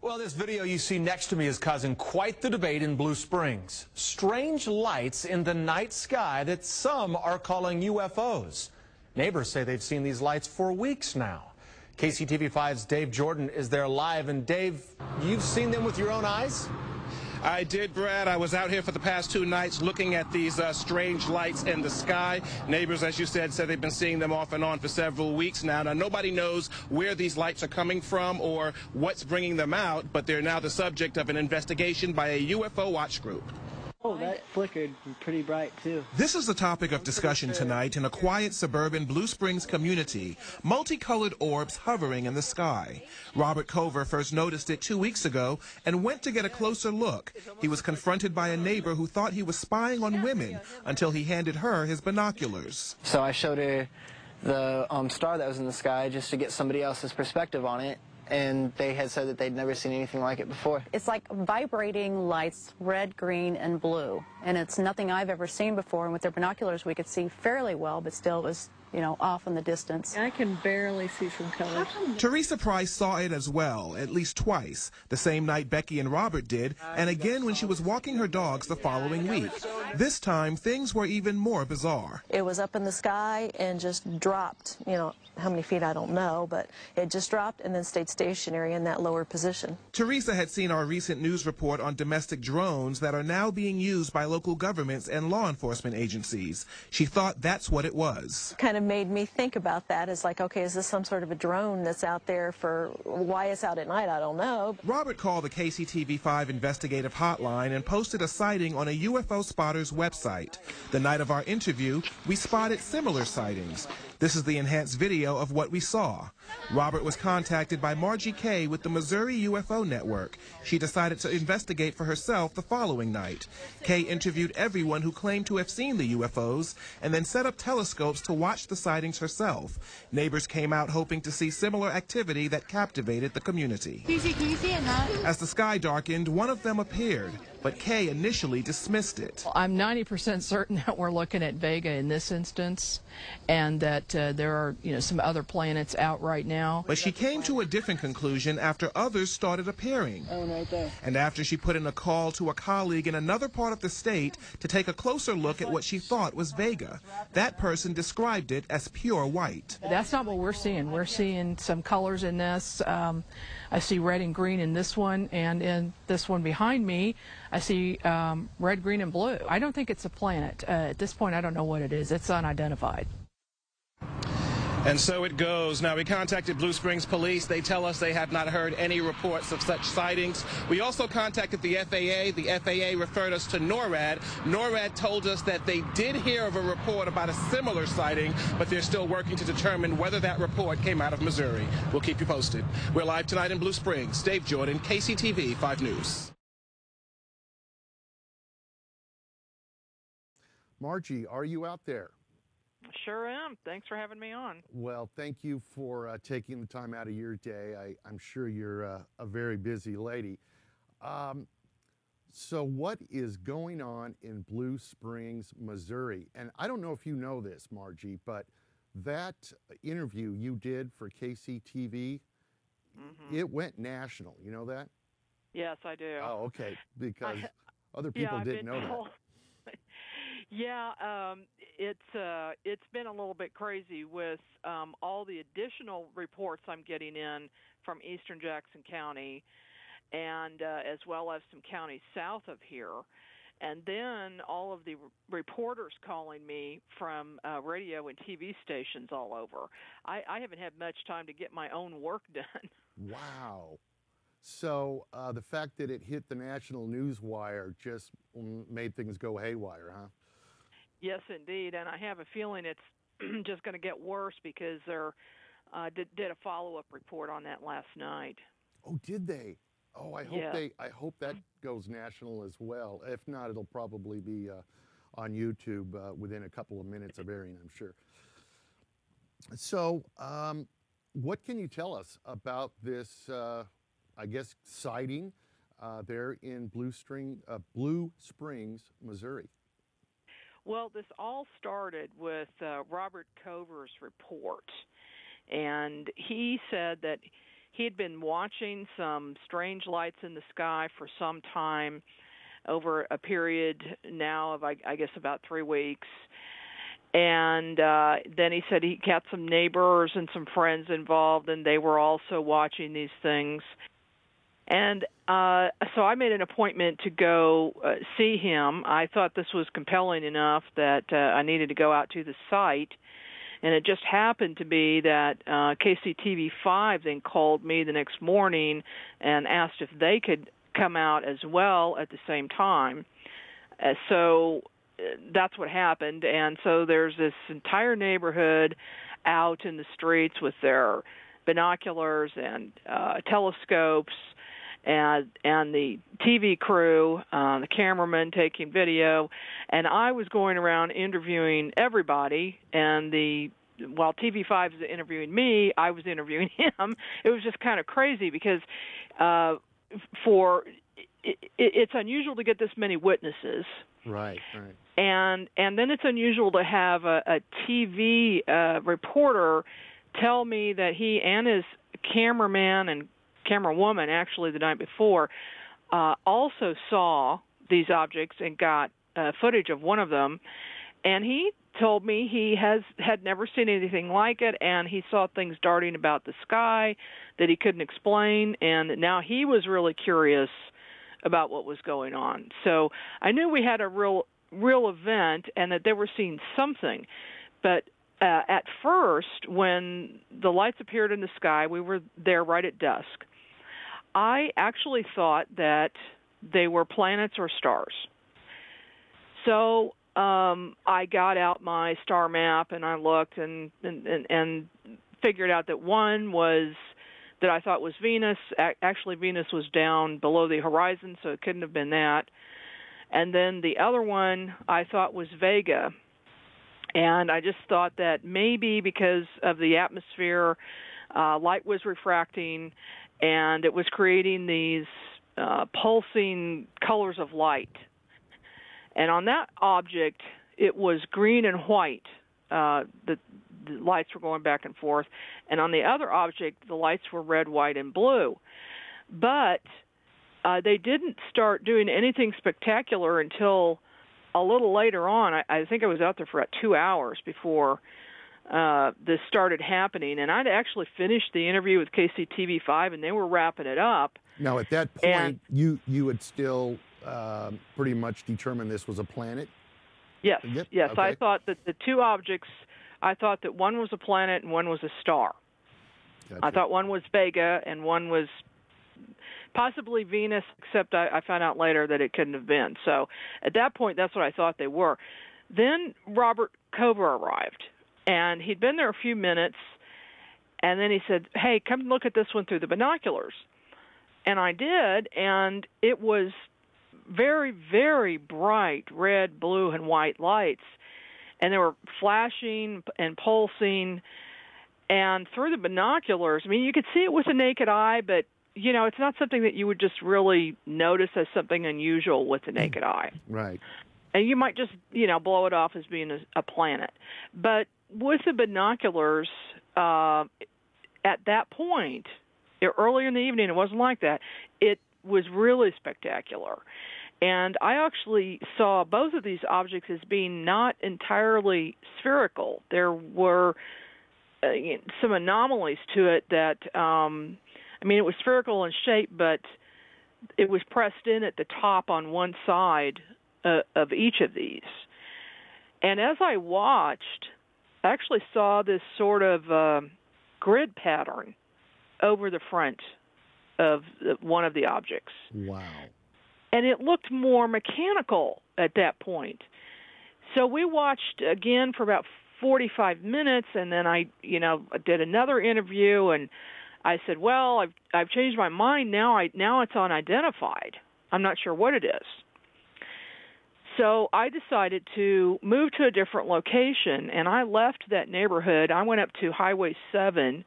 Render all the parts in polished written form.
Well, this video you see next to me is causing quite the debate in Blue Springs. Strange lights in the night sky that some are calling UFOs. Neighbors say they've seen these lights for weeks now. KCTV5's Dave Jordan is there live. And Dave, you've seen them with your own eyes? I did, Brad. I was out here for the past 2 nights looking at these strange lights in the sky. Neighbors, as you said they've been seeing them off and on for several weeks now. Now, nobody knows where these lights are coming from or what's bringing them out, but they're now the subject of an investigation by a UFO watch group. Oh, that flickered pretty bright, too. This is the topic of discussion tonight in a quiet suburban Blue Springs community. Multicolored orbs hovering in the sky. Robert Cover first noticed it 2 weeks ago and went to get a closer look. He was confronted by a neighbor who thought he was spying on women until he handed her his binoculars. So I showed her the star that was in the sky just to get somebody else's perspective on it. And they had said that they'd never seen anything like it before. It's like vibrating lights, red, green, and blue. And it's nothing I've ever seen before. And with their binoculars, we could see fairly well, but still it was, off in the distance. I can barely see some colors. Teresa Price saw it as well, at least twice, the same night Becky and Robert did, and again when she was walking her dogs the following week. This time, things were even more bizarre. It was up in the sky and just dropped, how many feet I don't know, but it just dropped and then stayed stationary in that lower position. Teresa had seen our recent news report on domestic drones that are now being used by local governments and law enforcement agencies. She thought that's what it was. Kind of made me think about that as like, okay, is this some sort of a drone that's out there for why it's out at night? I don't know. Robert called the KCTV5 investigative hotline and posted a sighting on a UFO spotter's website. The night of our interview, we spotted similar sightings. This is the enhanced video of what we saw. Robert was contacted by Margie Kay with the Missouri UFO Network. She decided to investigate for herself the following night. Kay interviewed everyone who claimed to have seen the UFOs and then set up telescopes to watch the sightings herself. Neighbors came out hoping to see similar activity that captivated the community. Can you see it now? As the sky darkened, one of them appeared, but Kay initially dismissed it. I'm 90% certain that we're looking at Vega in this instance, and that there are, some other planets out right now. But she came to a different conclusion after others started appearing. Oh, right there. And after she put in a call to a colleague in another part of the state to take a closer look at what she thought was Vega. That person described it as pure white. That's not what we're seeing. We're seeing some colors in this. I see red and green in this one, and in this one behind me, I see red, green, and blue. I don't think it's a planet. At this point, I don't know what it is. It's unidentified. And so it goes. Now, we contacted Blue Springs Police. They tell us they have not heard any reports of such sightings. We also contacted the FAA. The FAA referred us to NORAD. NORAD told us that they did hear of a report about a similar sighting, but they're still working to determine whether that report came out of Missouri. We'll keep you posted. We're live tonight in Blue Springs. Dave Jordan, KCTV 5 News. Margie, are you out there? Sure am. Thanks for having me on. Well, thank you for taking the time out of your day. I'm sure you're a very busy lady. So what is going on in Blue Springs, Missouri? And I don't know if you know this, Margie, but that interview you did for KCTV, it went national. You know that? Yes, I do. Oh, okay. Because other people didn't know that. Yeah, it's been a little bit crazy with all the additional reports I'm getting in from eastern Jackson County, and as well as some counties south of here, and then all of the reporters calling me from radio and TV stations all over. I haven't had much time to get my own work done. Wow. So the fact that it hit the national news wire just made things go haywire, huh? Yes, indeed, and I have a feeling it's just going to get worse because they did a follow-up report on that last night. Oh, did they? Oh, I hope that goes national as well. If not, it'll probably be on YouTube within a couple of minutes of airing, I'm sure. So, what can you tell us about this, I guess, sighting there in Blue Springs, Missouri? Well, this all started with Robert Cover's report, and he said that he had been watching some strange lights in the sky for some time, over a period now of, I guess, about 3 weeks. And then he said he got some neighbors and some friends involved, and they were also watching these things. And so I made an appointment to go see him. I thought this was compelling enough that I needed to go out to the site. And it just happened to be that KCTV5 then called me the next morning and asked if they could come out as well at the same time. So that's what happened. And so there's this entire neighborhood out in the streets with their binoculars and telescopes, and the TV crew, the cameraman taking video, and I was going around interviewing everybody, and while TV5 was interviewing me, I was interviewing him. It was just kind of crazy because it's unusual to get this many witnesses. Right. And then it's unusual to have a TV reporter tell me that he and his cameraman and camerawoman, actually the night before, also saw these objects and got footage of one of them. And he told me he had never seen anything like it, and he saw things darting about the sky that he couldn't explain, and now he was really curious about what was going on. So I knew we had a real event and that they were seeing something. But at first, when the lights appeared in the sky, we were there right at dusk. I actually thought that they were planets or stars. So I got out my star map and I looked and figured out that one was that I thought was Venus. Actually, Venus was down below the horizon, so it couldn't have been that. And then the other one I thought was Vega. And I just thought that maybe because of the atmosphere, light was refracting, and it was creating these pulsing colors of light. And on that object, it was green and white. The lights were going back and forth. And on the other object, the lights were red, white, and blue. But they didn't start doing anything spectacular until a little later on. I think I was out there for about 2 hours before this started happening. And I'd actually finished the interview with KCTV5, and they were wrapping it up. Now, at that point, you had still pretty much determined this was a planet? Yes, Yep. yes. Okay. I thought that the two objects, I thought that one was a planet and one was a star. Gotcha. I thought one was Vega and one was possibly Venus, except I found out later that it couldn't have been. So at that point, that's what I thought they were. Then Robert Cover arrived, and he'd been there a few minutes, and then he said, "Hey, come look at this one through the binoculars." And I did, and it was very, very bright red, blue, and white lights. And they were flashing and pulsing. And through the binoculars, I mean, you could see it with the naked eye, but, you know, it's not something that you would just really notice as something unusual with the naked eye. Right. And you might just, you know, blow it off as being a planet. But with the binoculars, at that point, earlier in the evening, it wasn't like that. It was really spectacular. And I actually saw both of these objects as being not entirely spherical. There were some anomalies to it that, I mean, it was spherical in shape, but it was pressed in at the top on one side of each of these. And as I watched, I actually saw this sort of grid pattern over the front of one of the objects. Wow. And it looked more mechanical at that point. So we watched again for about 45 minutes, and then I did another interview, and I said, well, I've changed my mind now. Now it's unidentified. I'm not sure what it is. So I decided to move to a different location, and I left that neighborhood. I went up to Highway 7,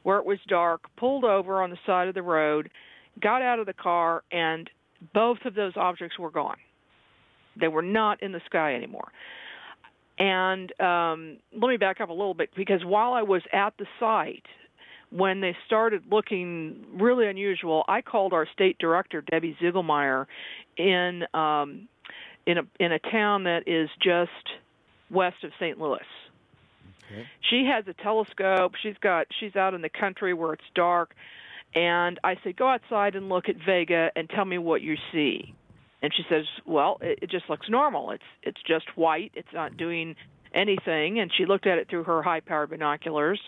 where it was dark, pulled over on the side of the road, got out of the car, and both of those objects were gone. They were not in the sky anymore. And let me back up a little bit, because while I was at the site, when they started looking really unusual, I called our state director, Debbie Ziegelmeyer, in a town that is just west of St. Louis. Okay. She has a telescope. She's out in the country where it's dark, and I said, go outside and look at Vega and tell me what you see. And she says, well, it just looks normal. It's just white. It's not doing anything. And she looked at it through her high-powered binoculars.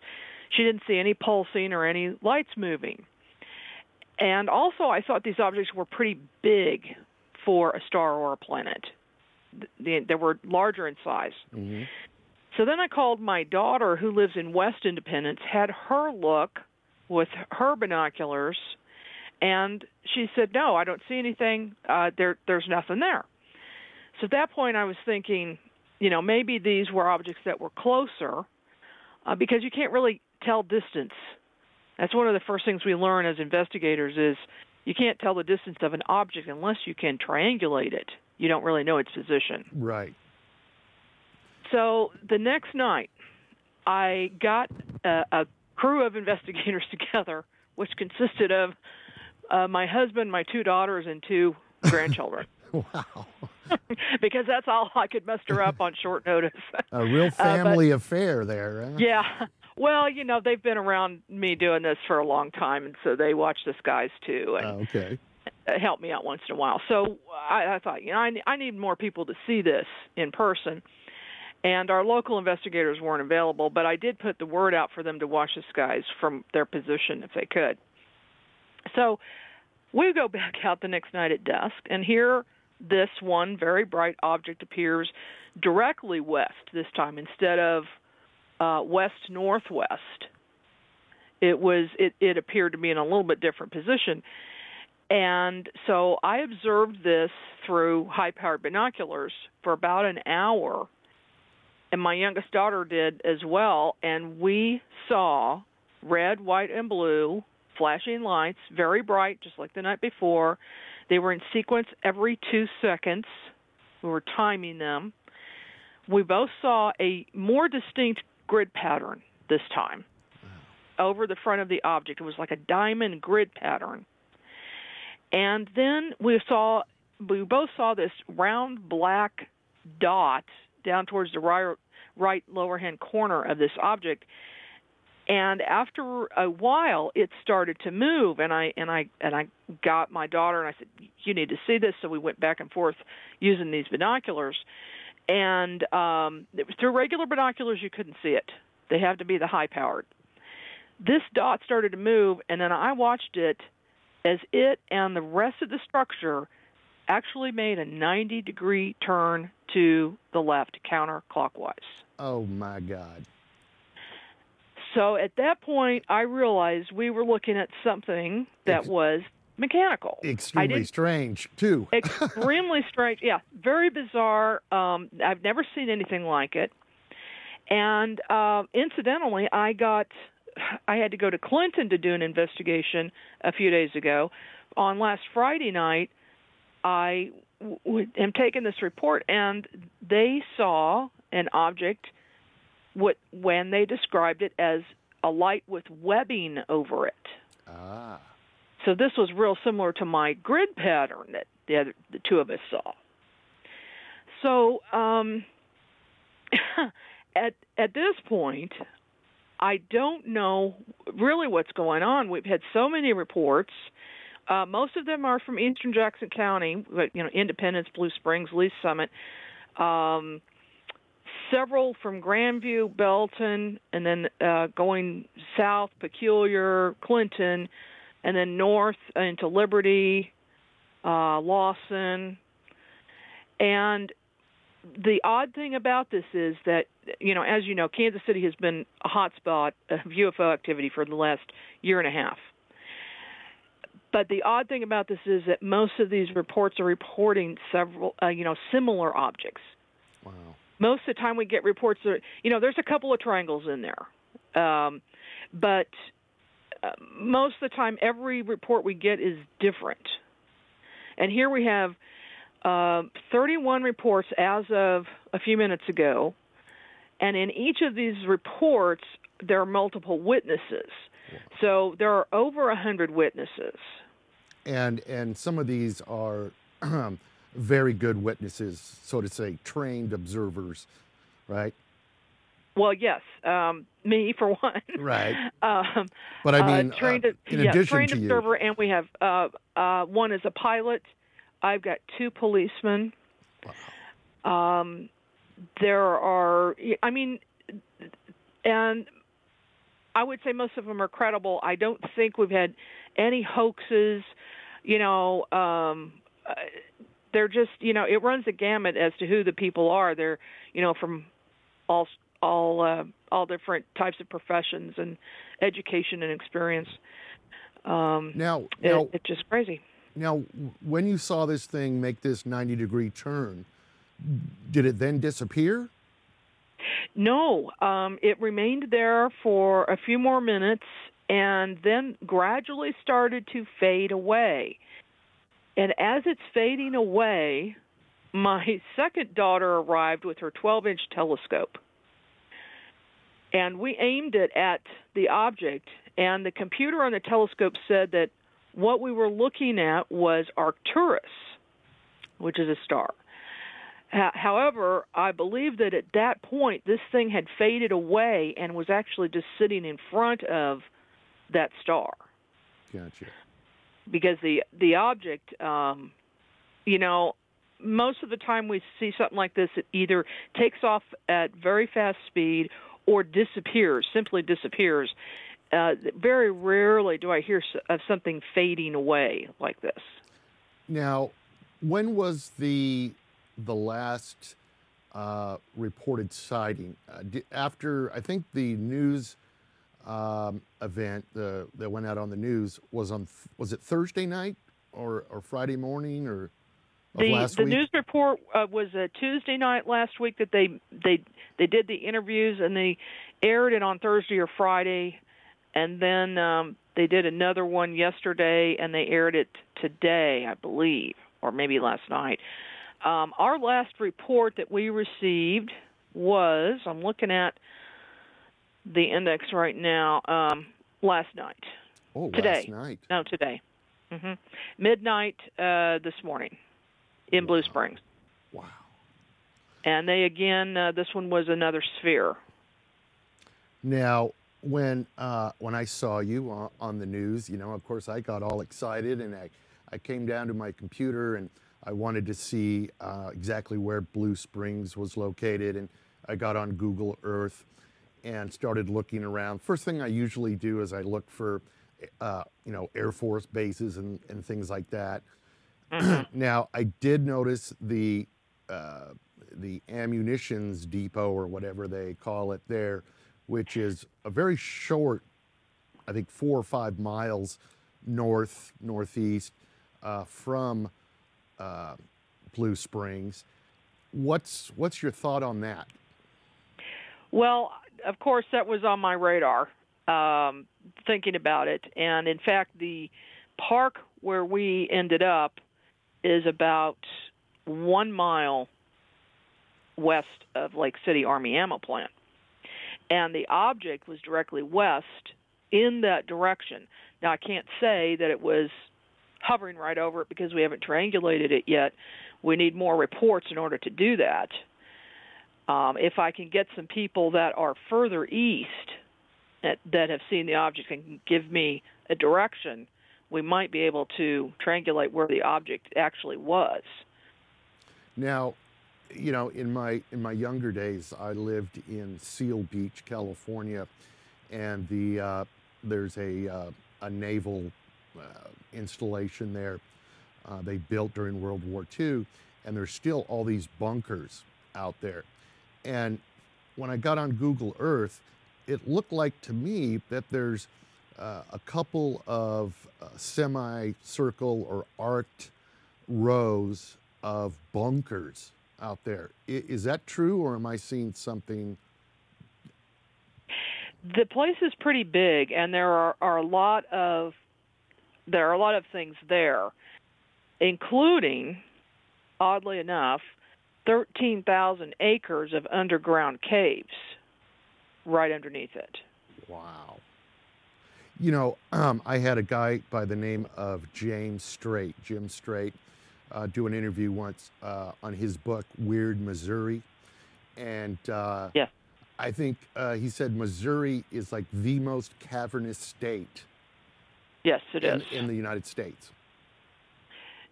She didn't see any pulsing or any lights moving. And also, I thought these objects were pretty big for a star or a planet. They were larger in size. Mm-hmm. So then I called my daughter, who lives in West Independence, had her look with her binoculars, and she said, no, I don't see anything. There's nothing there. So at that point I was thinking, maybe these were objects that were closer, because you can't really tell distance. That's one of the first things we learn as investigators is you can't tell the distance of an object unless you can triangulate it. You don't really know its position. Right. So the next night, I got a crew of investigators together, which consisted of my husband, my 2 daughters, and 2 grandchildren. Wow. Because that's all I could muster up on short notice. A real family affair there. Huh? Yeah. Well, they've been around me doing this for a long time, and so they watch the skies too, and okay. help me out once in a while. So I thought, I need more people to see this in person. And our local investigators weren't available, but I did put the word out for them to watch the skies from their position if they could. So we go back out the next night at dusk, and here this one very bright object appears directly west this time instead of west-northwest. It appeared to be in a little bit different position. And so I observed this through high-powered binoculars for about an hour, and my youngest daughter did as well, and we saw red, white, and blue flashing lights, very bright, just like the night before. They were in sequence every 2 seconds. We were timing them. We both saw a more distinct grid pattern this time over the front of the object. It was like a diamond grid pattern. And then we both saw this round black dot down towards the right lower hand corner of this object, and after a while it started to move, and I got my daughter and I said, you need to see this. So we went back and forth using these binoculars, and through regular binoculars you couldn't see it. They have to be the high powered. This dot started to move, and then I watched it as it and the rest of the structure actually made a 90-degree turn to the left, counterclockwise. Oh, my God. So at that point, I realized we were looking at something that was mechanical. Extremely strange, too. Extremely strange. Yeah, very bizarre. I've never seen anything like it. And incidentally, I had to go to Clinton to do an investigation a few days ago. On last Friday night, I am taking this report, and they saw an object when they described it as a light with webbing over it. Ah. So this was real similar to my grid pattern that the 2 of us saw. So at this point, I don't know really what's going on. We've had so many reports. Most of them are from eastern Jackson County, Independence, Blue Springs, Lee's Summit. Several from Grandview, Belton, and then going south, Peculiar, Clinton, and then north into Liberty, Lawson. And the odd thing about this is that, as you know, Kansas City has been a hot spot of UFO activity for the last year and a half. But the odd thing about this is that most of these reports are reporting several, similar objects. Wow. Most of the time we get reports that, there's a couple of triangles in there. But most of the time every report we get is different. And here we have 31 reports as of a few minutes ago. And in each of these reports, there are multiple witnesses. So there are over 100 witnesses. And some of these are very good witnesses, so to say, trained observers, right? Well, yes, me for one. Right. But I mean, trained to observer, you. and we have one is a pilot. I've got 2 policemen. Wow. There are, I mean, and I would say most of them are credible. I don't think we've had any hoaxes. You know, they're just, you know, it runs the gamut as to who the people are. They're, you know, from all different types of professions and education and experience. It's just crazy. Now, when you saw this thing make this 90-degree turn, did it then disappear? No, it remained there for a few more minutes and then gradually started to fade away. And as it's fading away, my second daughter arrived with her 12-inch telescope. And we aimed it at the object, and the computer on the telescope said that what we were looking at was Arcturus, which is a star. However, I believe that at that point, this thing had faded away and was actually just sitting in front of that star. Gotcha. Because the object, you know, most of the time we see something like this, it either takes off at very fast speed or disappears, simply disappears. Very rarely do I hear of something fading away like this. Now, when was the last reported sighting? After, I think the news event that went out on the news was it Thursday night or Friday morning or last week? The news report was a Tuesday night last week that they did the interviews, and they aired it on Thursday or Friday, and then they did another one yesterday, and they aired it today, I believe, or maybe last night. Our last report that we received was, I'm looking at the index right now, last night. Oh, today. Last night. No, today. Mm-hmm. Midnight this morning in Blue Springs. Wow. And they, again, this one was another sphere. Now, when I saw you on the news, you know, of course, I got all excited, and I came down to my computer, and I wanted to see exactly where Blue Springs was located, and I got on Google Earth and started looking around. First thing I usually do is I look for, you know, Air Force bases and things like that. Mm-hmm. Now, I did notice the ammunitions depot, or whatever they call it there, which is a very short, I think 4 or 5 miles northeast from Blue Springs. What's your thought on that? Well, of course, that was on my radar, thinking about it. And in fact, the park where we ended up is about 1 mile west of Lake City Army Ammo Plant. And the object was directly west in that direction. Now, I can't say that it was hovering right over it because we haven't triangulated it yet. We need more reports in order to do that. If I can get some people that are further east that have seen the object and can give me a direction, we might be able to triangulate where the object actually was. Now, you know, in my younger days, I lived in Seal Beach, California, and there's a naval installation there they built during World War II, and there's still all these bunkers out there. And when I got on Google Earth, it looked like to me that there's a couple of semicircle or arced rows of bunkers out there. Is that true, or am I seeing something? The place is pretty big, and there are a lot of things there, including, oddly enough, 13,000 acres of underground caves right underneath it. Wow. You know, I had a guy by the name of Jim Strait, do an interview once on his book, Weird Missouri. And Yes. I think he said Missouri is like the most cavernous state. Yes, it is. In the United States.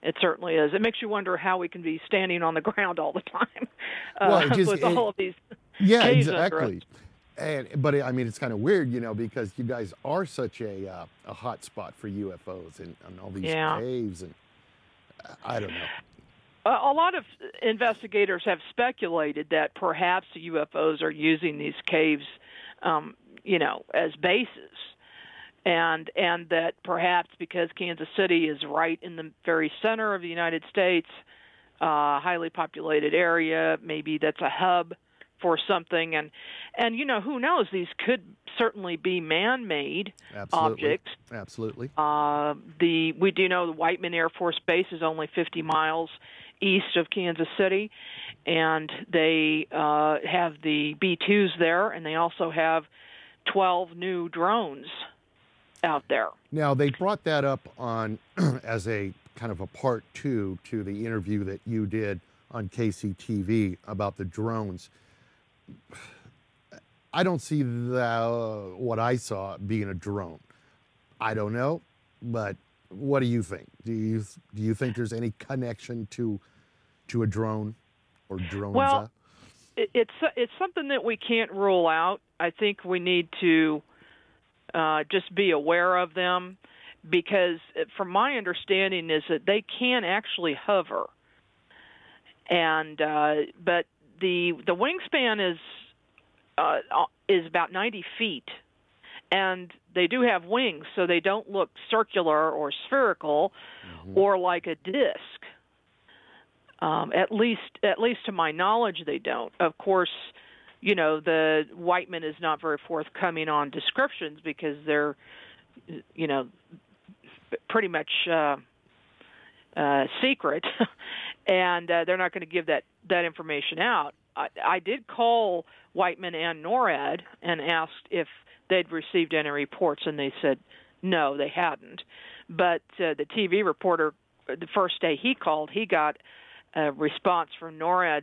It certainly is. It makes you wonder how we can be standing on the ground all the time with all of these caves under us. Exactly. But I mean, it's kind of weird, you know, because you guys are such a hot spot for UFOs and all these caves, and I don't know. A lot of investigators have speculated that perhaps the UFOs are using these caves, you know, as bases. And that perhaps because Kansas City is right in the very center of the United States, highly populated area, maybe that's a hub for something. And you know, who knows? These could certainly be man-made objects. Absolutely. We do know the Whiteman Air Force Base is only 50 miles east of Kansas City, and they have the B-2s there, and they also have 12 new drones out there. Now, they brought that up on as a kind of a part 2 to the interview that you did on KCTV about the drones. I don't see what I saw being a drone. I don't know, but what do you think? Do you think there's any connection to a drone or drones? Well, it's something that we can't rule out. I think we need to just be aware of them, because from my understanding is that they can actually hover, and but the wingspan is about 90 feet, and they do have wings, so they don't look circular or spherical or like a disc. At least to my knowledge, they don't. Of course, you know, the Whiteman is not very forthcoming on descriptions because they're, you know, pretty much secret, and they're not going to give that information out. I did call Whiteman and NORAD and asked if they'd received any reports, and they said no, they hadn't. But the TV reporter, the first day he called, he got a response from NORAD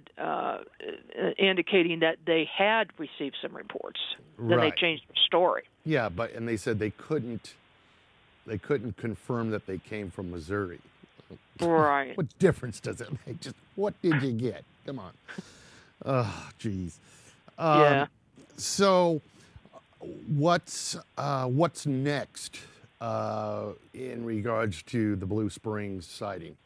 indicating that they had received some reports. Then they changed their story. Yeah, and they said they couldn't confirm that they came from Missouri. Right. What difference does it make? Just what did you get? Come on. Oh, geez. Yeah. So, what's next in regards to the Blue Springs sighting?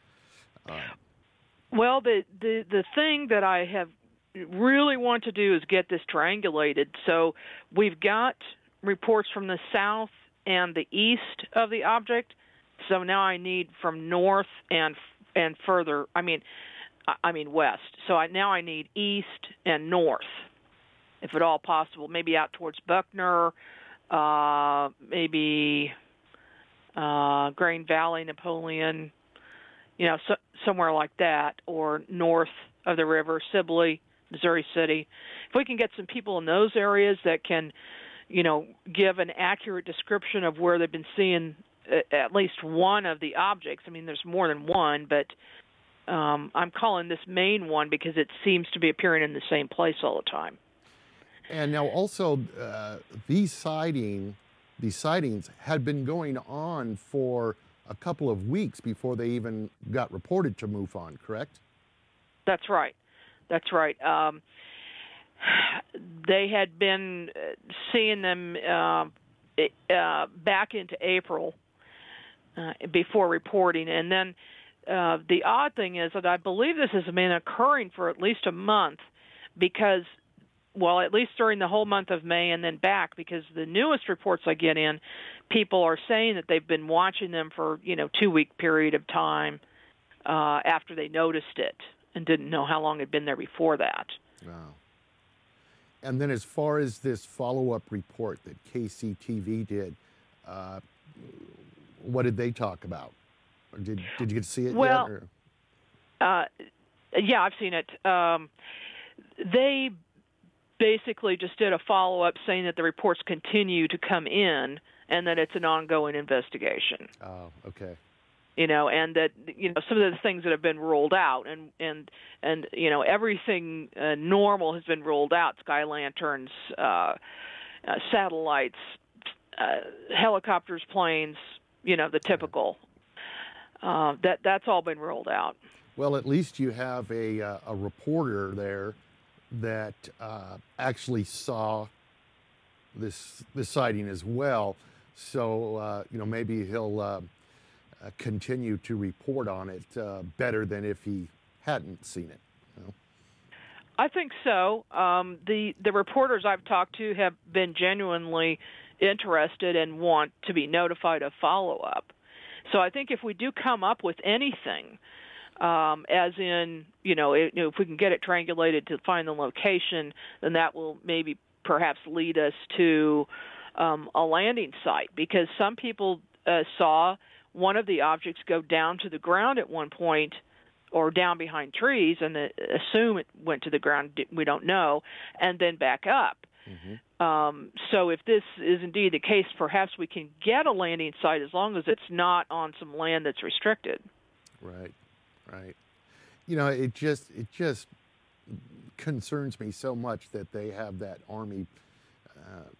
Well, the thing that I have really want to do is get this triangulated. So we've got reports from the south and the east of the object. So now I need from north and further. I mean west. So now I need east and north, if at all possible. Maybe out towards Buckner, maybe Grain Valley, Napoleon. You know, somewhere like that, or north of the river, Sibley, Missouri City. If we can get some people in those areas that can, you know, give an accurate description of where they've been seeing at least one of the objects. I mean, there's more than one, but I'm calling this main one because it seems to be appearing in the same place all the time. And now also, these sightings had been going on for a couple of weeks before they even got reported to MUFON, correct? That's right. That's right. They had been seeing them back into April before reporting. And then the odd thing is that I believe this has been occurring for at least a month because, well, at least during the whole month of May and then back, because the newest reports I get in, people are saying that they've been watching them for, 2-week period of time after they noticed it and didn't know how long it had been there before that. Wow. And then as far as this follow-up report that KCTV did, what did they talk about? Or did you get to see it yet? Or? Yeah, I've seen it. They basically just did a follow-up saying that the reports continue to come in and that it's an ongoing investigation. Oh, okay. You know, and that, you know, some of the things that have been ruled out, and you know, everything normal has been ruled out: sky lanterns, satellites, helicopters, planes. You know, the typical. That's all been ruled out. Well, at least you have a reporter there that actually saw this sighting as well. So you know, maybe he'll continue to report on it better than if he hadn't seen it. You know? I think so. The reporters I've talked to have been genuinely interested and want to be notified of follow-up. So I think if we do come up with anything, as in, you know, if we can get it triangulated to find the location, then that will maybe perhaps lead us to a landing site, because some people saw one of the objects go down to the ground at one point, or down behind trees, and assume it went to the ground. We don't know, and then back up. Mm-hmm. So if this is indeed the case, perhaps we can get a landing site as long as it's not on some land that's restricted. Right, right. You know, it just concerns me so much that they have that Army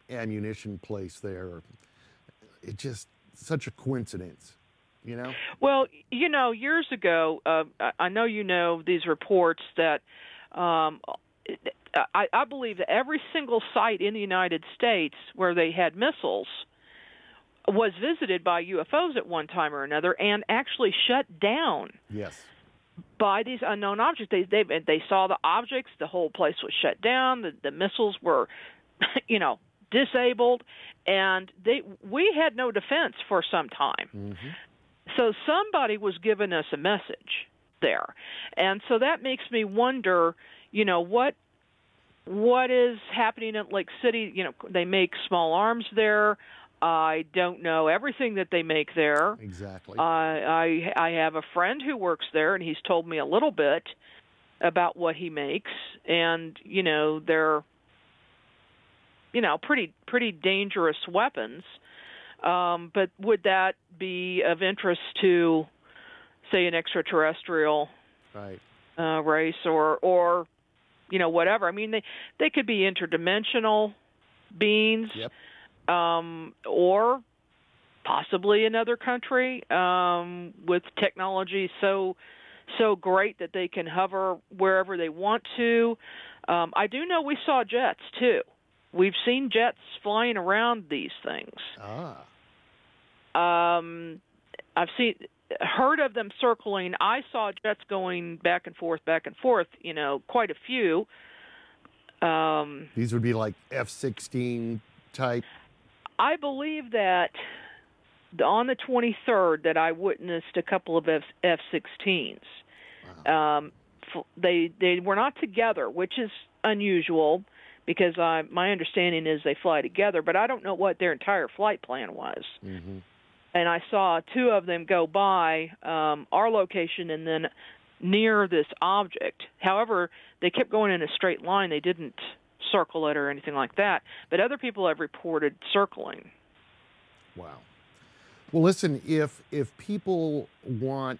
ammunition place there. It's just such a coincidence, you know? Well, you know, years ago, I know you know these reports that I believe that every single site in the United States where they had missiles was visited by UFOs at one time or another, and actually shut down. Yes. By these unknown objects. They saw the objects, the whole place was shut down, the missiles were, you know, disabled, and we had no defense for some time. Mm-hmm. So somebody was giving us a message there. And so that makes me wonder, you know, what is happening at Lake City. You know, they make small arms there. I don't know everything that they make there. Exactly. I have a friend who works there, and he's told me a little bit about what he makes. And, you know, they're, you know, pretty dangerous weapons. But would that be of interest to, say, an extraterrestrial race or, you know, whatever? I mean, they could be interdimensional beings. Yep. Or possibly another country with technology so great that they can hover wherever they want to. I do know we saw jets, too. We've seen jets flying around these things. I've heard of them circling. I saw jets going back and forth, you know, quite a few. These would be like F-16 type? I believe that on the 23rd that I witnessed a couple of F-16s. Wow. They were not together, which is unusual because my understanding is they fly together, but I don't know what their entire flight plan was. Mm-hmm. And I saw two of them go by our location and then near this object. However, they kept going in a straight line. They didn't circle it or anything like that, but other people have reported circling. Wow. Well, listen, if people want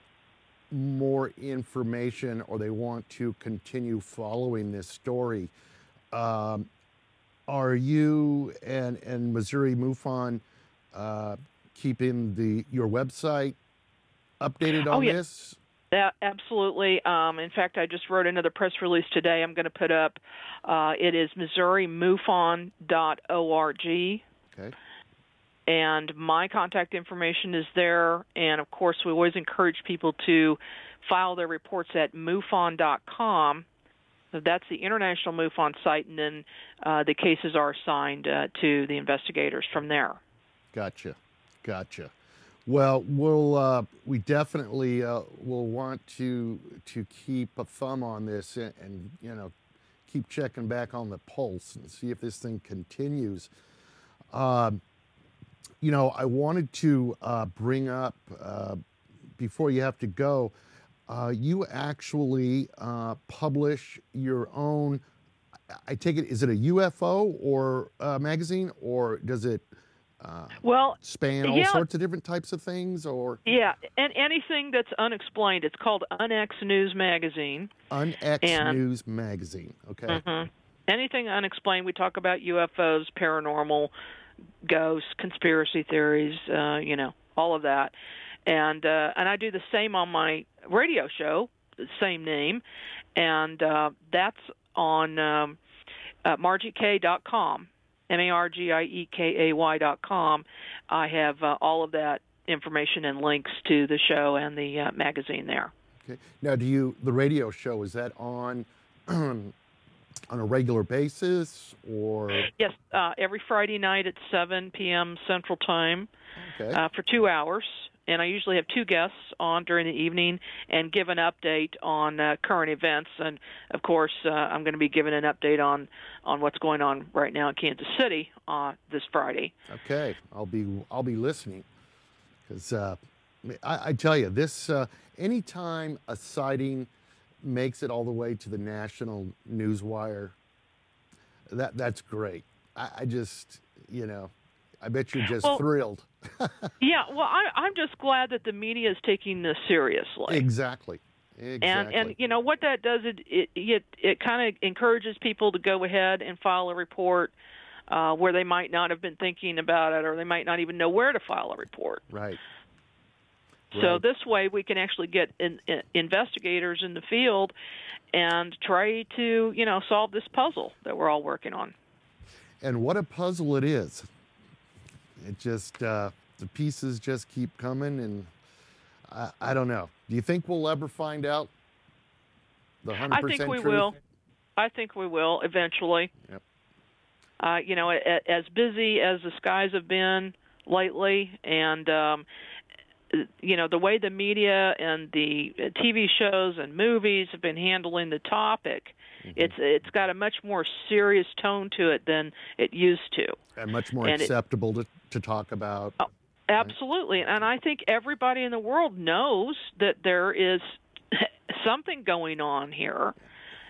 more information or they want to continue following this story, are you and Missouri MUFON keeping your website updated on this? Absolutely. In fact, I just wrote another press release today. I'm going to put up. It is MissouriMUFON.org. Okay. And my contact information is there. And, of course, we always encourage people to file their reports at MUFON.com. That's the International MUFON site, and then the cases are assigned to the investigators from there. Gotcha. Well, we definitely will want to keep a thumb on this and you know, keep checking back on the pulse and see if this thing continues. You know, I wanted to bring up before you have to go. You actually publish your own. I take it, is it a UFO or magazine, or does it span all sorts of different types of things? Or yeah, and anything that's unexplained. It's called UNX News Magazine. UNX News Magazine. Okay. Mm-hmm. Anything unexplained. We talk about UFOs, paranormal, ghosts, conspiracy theories. All of that. And I do the same on my radio show, the same name, and that's on margiekay.com, margiekay.com. I have all of that information and links to the show and the magazine there. Okay. Now, the radio show, is that on on a regular basis, or? Yes, every Friday night at 7 p.m. Central Time, for 2 hours. And I usually have 2 guests on during the evening and give an update on current events. And, of course, I'm going to be giving an update on what's going on right now in Kansas City this Friday. Okay. I'll be listening, because I tell you, this anytime a sighting makes it all the way to the national newswire, that's great. I just, I bet you're just thrilled. Yeah, well, I'm just glad that the media is taking this seriously. Exactly. And what that does, it kind of encourages people to go ahead and file a report where they might not have been thinking about it, or they might not even know where to file a report. Right. So this way we can actually get investigators in the field and try to, solve this puzzle that we're all working on. And what a puzzle it is. It just, the pieces just keep coming, and I don't know. Do you think we'll ever find out the 100% I think we truth? will. I think we will eventually. Yep. As busy as the skies have been lately, and the way the media and the TV shows and movies have been handling the topic, it's got a much more serious tone to it than it used to. And much more acceptable to talk about. Oh, absolutely. Right? And I think everybody in the world knows that there is something going on here,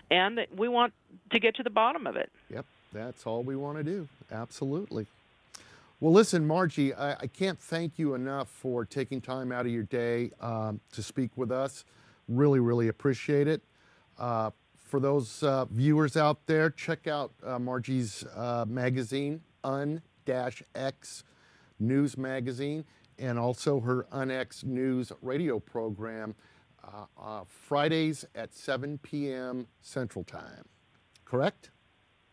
and that we want to get to the bottom of it. Yep, that's all we want to do. Absolutely. Well, listen, Margie, I can't thank you enough for taking time out of your day to speak with us. Really, really appreciate it. For those viewers out there, check out Margie's magazine, UN-X News Magazine, and also her UNX News radio program, Fridays at 7 p.m. Central Time. Correct?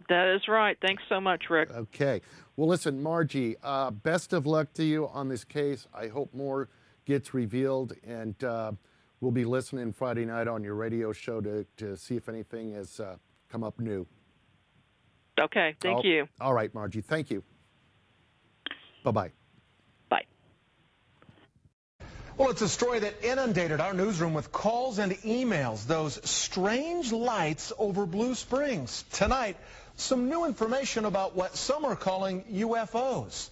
That is right. Thanks so much, Rick. Okay. Well, listen, Margie, best of luck to you on this case. I hope more gets revealed, and we'll be listening Friday night on your radio show to see if anything has come up new. Okay. Thank you. All right, Margie. Thank you. Bye-bye. Bye. Well, it's a story that inundated our newsroom with calls and emails. Those strange lights over Blue Springs. Tonight, some new information about what some are calling UFOs.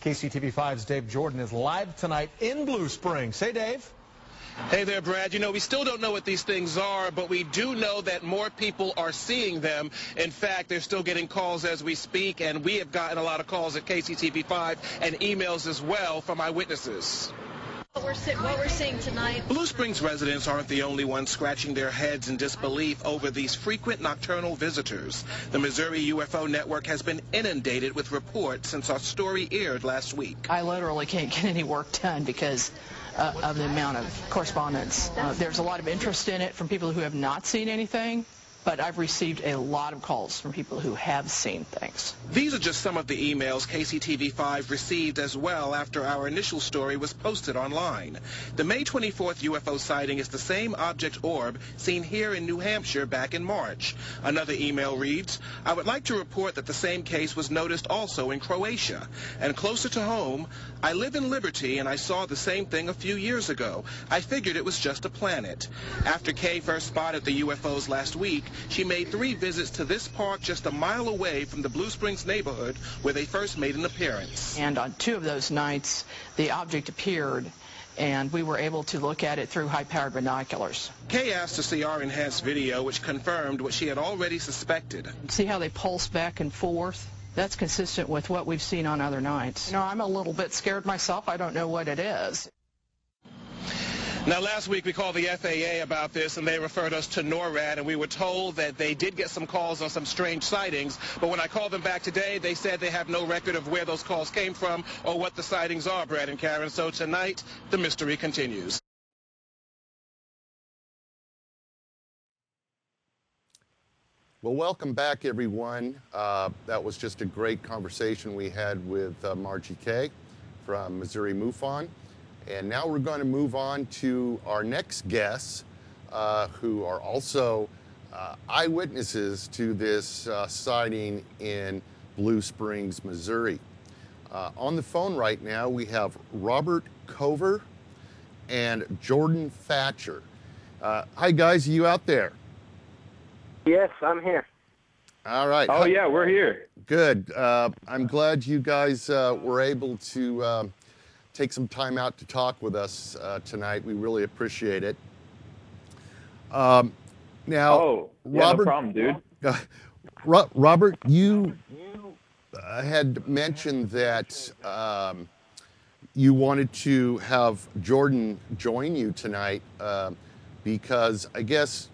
KCTV5's Dave Jordan is live tonight in Blue Springs. Hey, Dave. Hey there, Brad. We still don't know what these things are, but we do know that more people are seeing them. In fact, they're still getting calls as we speak, and we have gotten a lot of calls at KCTV5 and emails as well from eyewitnesses. What we're seeing tonight. Blue Springs residents aren't the only ones scratching their heads in disbelief over these frequent nocturnal visitors. The Missouri UFO Network has been inundated with reports since our story aired last week. I literally can't get any work done because of the amount of correspondence. There's a lot of interest in it from people who have not seen anything, but I've received a lot of calls from people who have seen things. These are just some of the emails KCTV5 received as well after our initial story was posted online. The May 24th UFO sighting is the same object orb seen here in New Hampshire back in March. Another email reads, I would like to report that the same case was noticed also in Croatia. And closer to home, I live in Liberty and I saw the same thing a few years ago. I figured it was just a planet. After Kay first spotted the UFOs last week, she made 3 visits to this park just a mile away from the Blue Springs neighborhood where they first made an appearance. And on 2 of those nights, the object appeared and we were able to look at it through high-powered binoculars. Kay asked to see our enhanced video, which confirmed what she had already suspected. See how they pulse back and forth? That's consistent with what we've seen on other nights. You know, I'm a little bit scared myself. I don't know what it is. Now, last week we called the FAA about this, and they referred us to NORAD, and we were told that they did get some calls on some strange sightings. But when I called them back today, they said they have no record of where those calls came from or what the sightings are, Brad and Karen. So tonight, the mystery continues. Well, welcome back, everyone. That was just a great conversation we had with Margie Kay from Missouri MUFON. And now we're going to move on to our next guests, who are also eyewitnesses to this sighting in Blue Springs, Missouri. On the phone right now, we have Robert Cover and Jordan Thatcher. Hi, guys. Are you out there? Yes, I'm here. All right. Oh, yeah, we're here. Good. I'm glad you guys were able to take some time out to talk with us tonight. We really appreciate it. Now, yeah, Robert, no problem, dude. Robert, you had mentioned that you wanted to have Jordan join you tonight because I guess,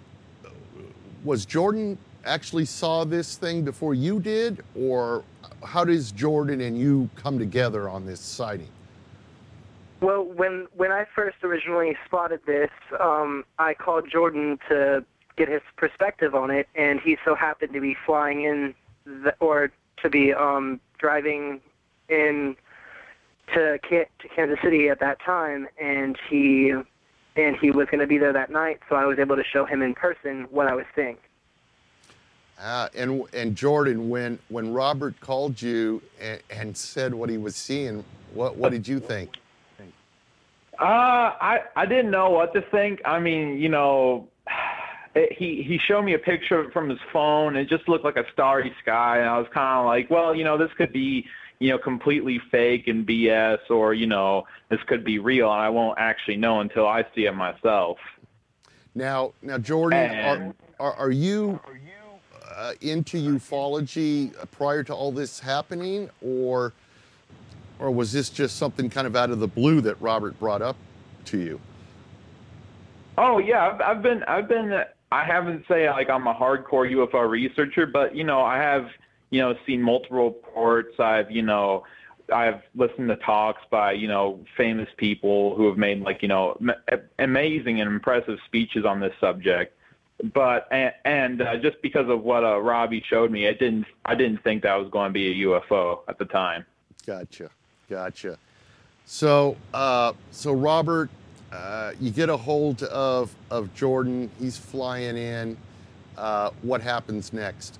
was Jordan actually saw this thing before you did, or how does Jordan and you come together on this sighting? Well, when I first originally spotted this, I called Jordan to get his perspective on it, and he so happened to be flying in, or to be driving in to Kansas City at that time, and he was going to be there that night, so I was able to show him in person what I was seeing. And Jordan, when Robert called you and said what he was seeing, what did you think? I didn't know what to think. I mean, you know, he showed me a picture from his phone. It just looked like a starry sky, and I was kind of like, well, you know, this could be, you know, completely fake and BS, or, you know, this could be real, and I won't actually know until I see it myself. Now, Jordan, are you into ufology prior to all this happening, or was this just something kind of out of the blue that Robert brought up to you? Oh yeah, I haven't say like I'm a hardcore UFO researcher, but you know, I have, you know, seen multiple reports. I've listened to talks by, you know, famous people who have made, like, you know, amazing and impressive speeches on this subject. But just because of what Robbie showed me, I didn't think that was going to be a UFO at the time. Gotcha. So Robert, you get a hold of Jordan. He's flying in. What happens next?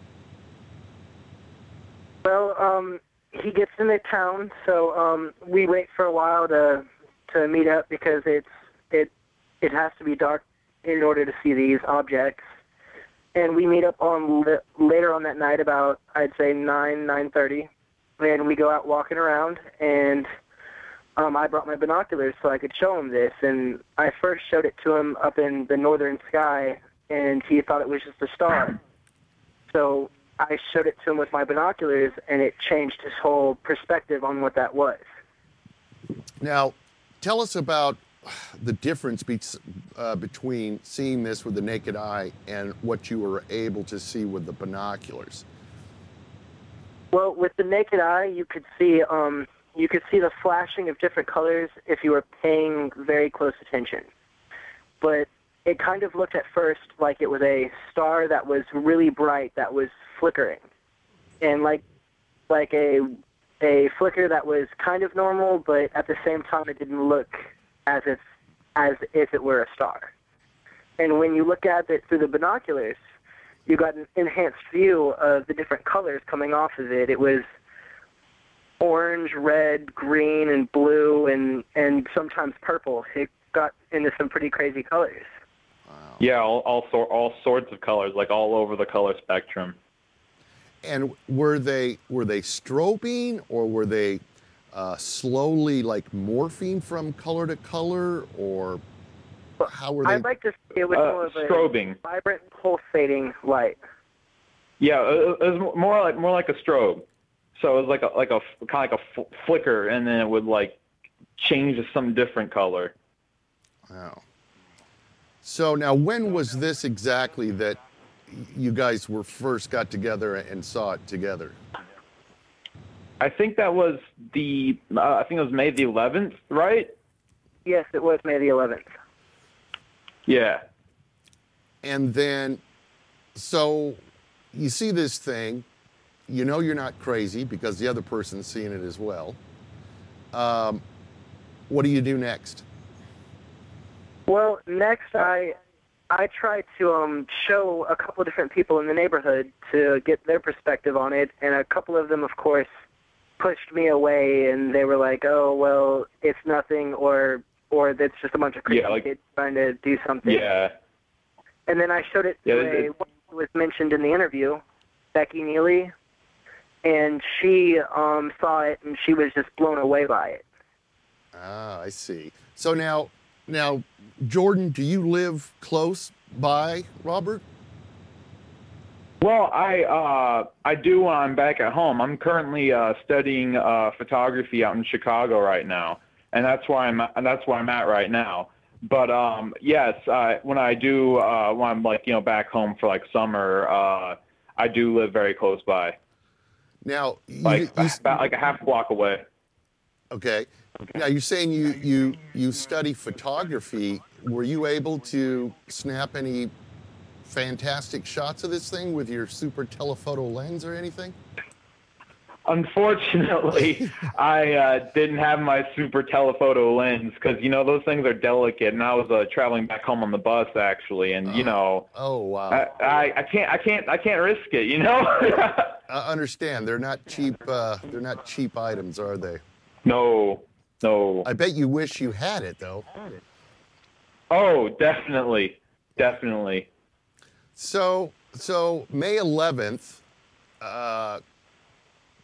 Well, he gets into town, so we wait for a while to meet up because it has to be dark in order to see these objects. And we meet up later on that night, about, I'd say 9:30, and we go out walking around, and I brought my binoculars so I could show him this, and I first showed it to him up in the northern sky, and he thought it was just a star. So I showed it to him with my binoculars, and it changed his whole perspective on what that was. Now, tell us about the difference between seeing this with the naked eye and what you were able to see with the binoculars. Well, with the naked eye, you could see the flashing of different colors if you were paying very close attention. But it kind of looked at first like it was a star that was really bright, that was flickering, and like a flicker that was kind of normal, but at the same time it didn't look as if it were a star. And when you look at it through the binoculars, you got an enhanced view of the different colors coming off of it. It was orange, red, green, and blue, and sometimes purple. It got into some pretty crazy colors. Wow. Yeah, all sorts of colors, like all over the color spectrum. And were they strobing, or were they slowly like morphing from color to color, or how were they? I'd like to say it was more of strobing. a vibrant, pulsating light. Yeah, it was more like a strobe. So it was like a kind of like a flicker, and then it would like change to some different color. Wow. So now, when was this exactly that you guys were first got together and saw it together? I think that was I think it was May the 11th, right? Yes, it was May the 11th. Yeah. And then, so you see this thing, you know you're not crazy because the other person's seeing it as well. What do you do next? Well, next I tried to show a couple of different people in the neighborhood to get their perspective on it, and a couple of them, of course, pushed me away, and they were like, "Oh, well, it's nothing," or that's just a bunch of crazy kids trying to do something. Yeah. And then I showed it to a woman who was mentioned in the interview, Becky Neely, and she saw it, and she was just blown away by it. Ah, I see. So now, Jordan, do you live close by Robert? Well, I do when I'm back at home. I'm currently studying photography out in Chicago right now, and that's where I'm at right now. But yes, when I do when I'm like back home for like summer, I do live very close by. Now, about like a half block away. Okay. Now you're saying you study photography. Were you able to snap any fantastic shots of this thing with your super telephoto lens or anything? Unfortunately, I didn't have my super telephoto lens because those things are delicate, and I was traveling back home on the bus actually, and oh wow, I can't risk it, I understand. They're not cheap. They're not cheap items, are they? No. I bet you wish you had it though. Oh, definitely. So May 11th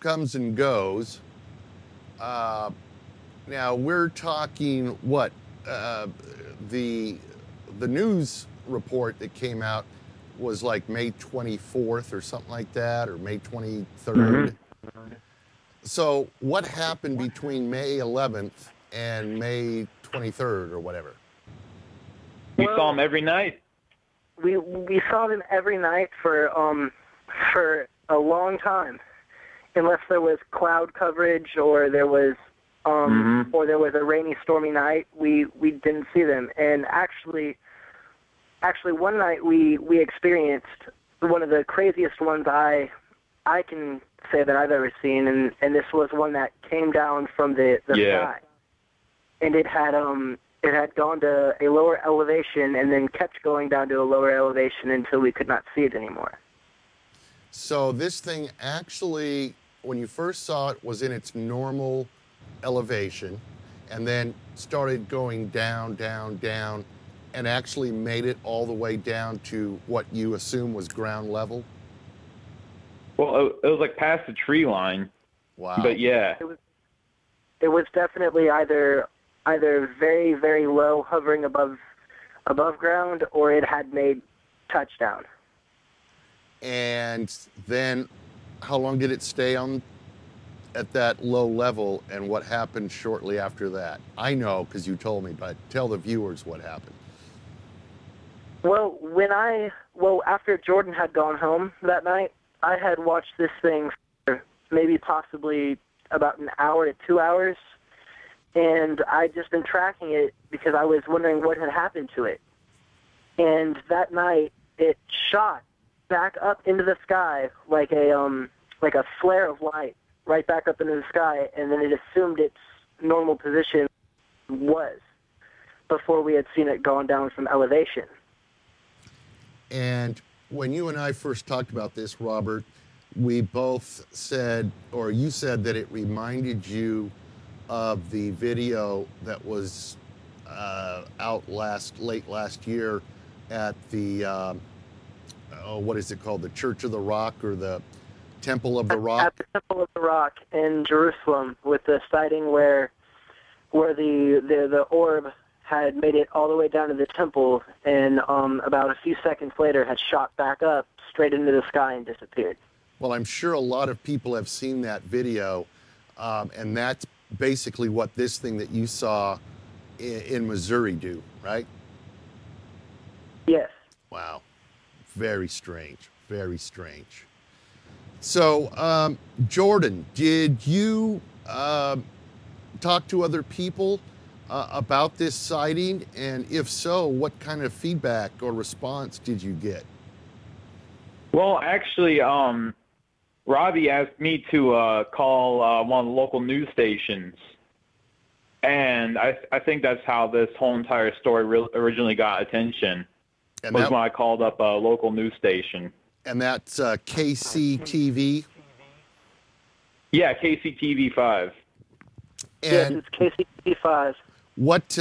comes and goes. Now we're talking what? The news report that came out was like May 24th or something like that, or May 23rd. Mm-hmm. So what happened between May 11th and May 23rd or whatever? We saw them every night. We saw them every night for a long time, unless there was cloud coverage or there was a rainy, stormy night. We didn't see them. And actually one night we experienced one of the craziest ones I can say that I've ever seen, and this was one that came down from the sky, and it had gone to a lower elevation and then kept going down to a lower elevation until we could not see it anymore. So this thing actually, when you first saw it, was in its normal elevation, and then started going down, down, down, and actually made it all the way down to what you assume was ground level? Well, it was like past the tree line. Wow. But yeah. It was definitely either very, very low, hovering above ground, or it had made touchdown. And then how long did it stay at that low level, and what happened shortly after that? I know because you told me, but tell the viewers what happened. Well, after Jordan had gone home that night, I had watched this thing for maybe possibly about an hour to 2 hours, and I'd just been tracking it because I was wondering what had happened to it. And that night, it shot back up into the sky like a flare of light, right back up into the sky, and then it assumed its normal position was before we had seen it going down from elevation. And when you and I first talked about this, Robert, we both said, or you said that it reminded you of the video that was out late last year at the, what is it called? The Church of the Rock, or the Temple of the Rock? At the Temple of the Rock in Jerusalem, with the sighting where the orb had made it all the way down to the temple, and about a few seconds later had shot back up straight into the sky and disappeared. Well, I'm sure a lot of people have seen that video, and that's basically what this thing that you saw in Missouri do, right? Yes. Wow. Very strange. Very strange. So, Jordan, did you talk to other people about this sighting? And if so, what kind of feedback or response did you get? Well, actually, Robbie asked me to call one of the local news stations. And I think that's how this whole entire story originally got attention, And was that- when I called up a local news station. And that's KCTV? Yeah, KCTV5. Yes, And it's KCTV5. what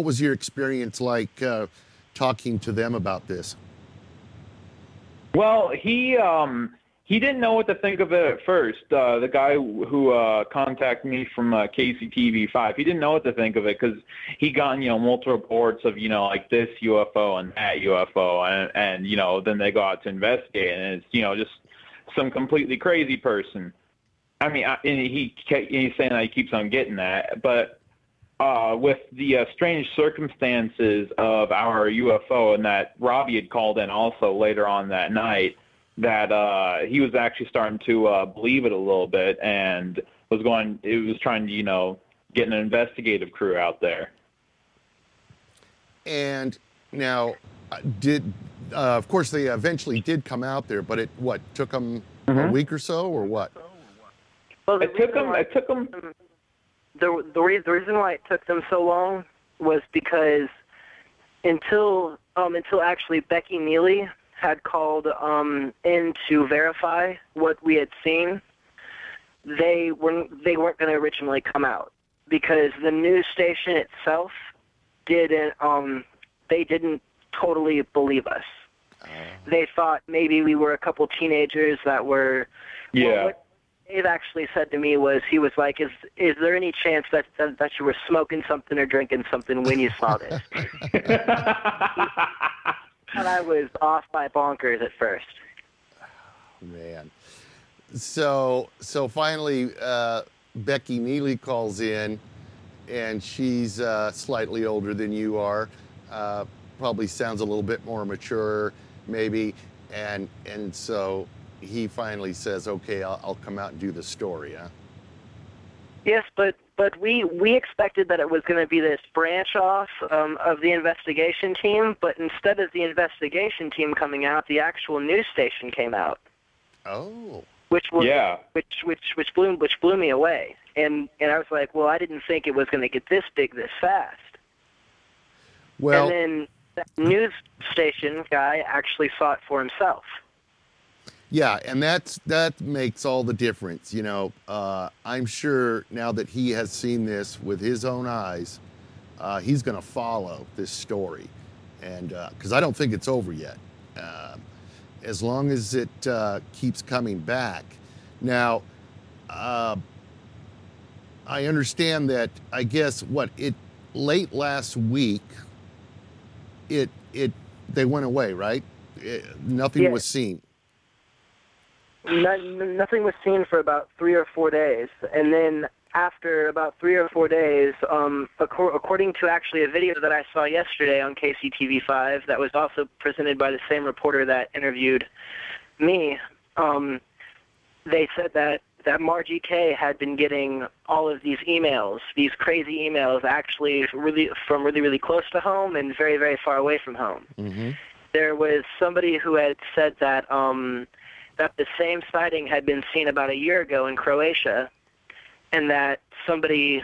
was your experience like talking to them about this? Well, he didn't know what to think of it at first. The guy who contacted me from KCTV5, he didn't know what to think of it because he got multiple reports of like this UFO and that UFO, and then they go out to investigate, and it's just some completely crazy person. I mean, and he's saying that he keeps on getting that, but with the strange circumstances of our UFO, and that Robbie had called in also later on that night, that he was actually starting to believe it a little bit, and was trying to get an investigative crew out there. And now, of course, they eventually did come out there, but it took them a week or so, or what? Well, It took them. The reason why it took them so long was because until actually Becky Neely had called in to verify what we had seen, they weren't going to originally come out because the news station itself didn't totally believe us. They thought maybe we were a couple teenagers that were. Yeah. Well, what Dave actually said to me was, he was like, "Is there any chance that you were smoking something or drinking something when you saw this?" And I was off by bonkers at first. Man. So finally, Becky Neely calls in, and she's slightly older than you are. Probably sounds a little bit more mature, maybe. And so he finally says, "Okay, I'll come out and do the story," huh? Yes, but we expected that it was going to be this branch off of the investigation team, but instead of the investigation team coming out, the actual news station came out. Oh. Which blew me away, and I was like, well, I didn't think it was going to get this big this fast. Well, and then that news station guy actually saw it for himself. Yeah, and that makes all the difference. I'm sure now that he has seen this with his own eyes, he's going to follow this story, and because I don't think it's over yet. As long as it keeps coming back. Now, I understand that. I guess late last week, they went away, right? Nothing was seen. Nothing was seen for about 3 or 4 days, and then after about 3 or 4 days, according to actually a video that I saw yesterday on KCTV5 that was also presented by the same reporter that interviewed me, they said that Margie K had been getting all of these emails, these crazy emails, actually from really close to home and very, very far away from home. Mm-hmm. There was somebody who had said that that the same sighting had been seen about a year ago in Croatia, and that somebody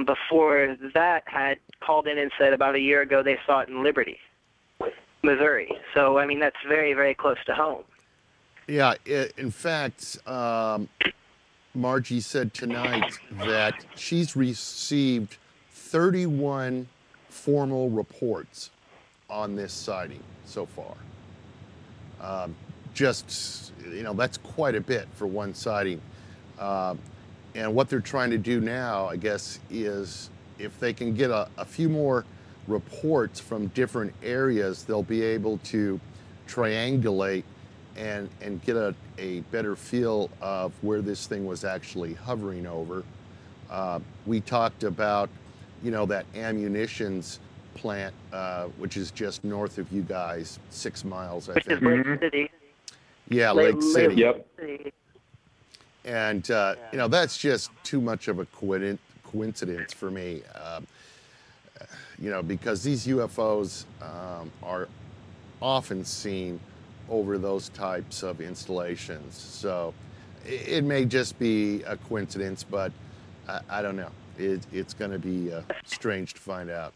before that had called in and said about a year ago they saw it in Liberty, Missouri. So, I mean, that's very, very close to home. Yeah, in fact, Margie said tonight that she's received 31 formal reports on this sighting so far. just, that's quite a bit for one sighting. And what they're trying to do now, I guess, is if they can get a few more reports from different areas, they'll be able to triangulate and get a better feel of where this thing was actually hovering over. We talked about, that ammunitions plant, which is just north of you guys, 6 miles, I think. Which is Lake City. Yeah, Lake City. Yep. And, that's just too much of a coincidence for me, because these UFOs are often seen over those types of installations. So it may just be a coincidence, but I don't know. It's going to be strange to find out.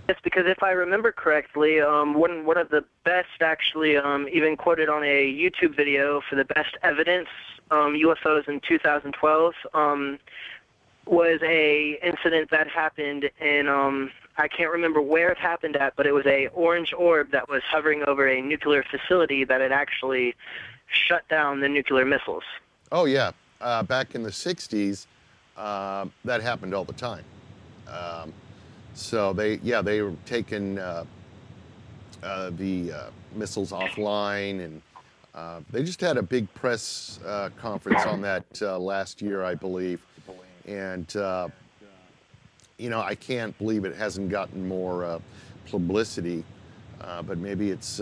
Yes, because if I remember correctly, one of the best actually even quoted on a YouTube video for the best evidence UFOs in 2012 was a incident that happened in I can't remember where it happened at, but it was a orange orb that was hovering over a nuclear facility that had actually shut down the nuclear missiles. Oh yeah, back in the 60s, that happened all the time. So they were taking the missiles offline, and they just had a big press conference on that last year, I believe. And I can't believe it hasn't gotten more publicity, but maybe it's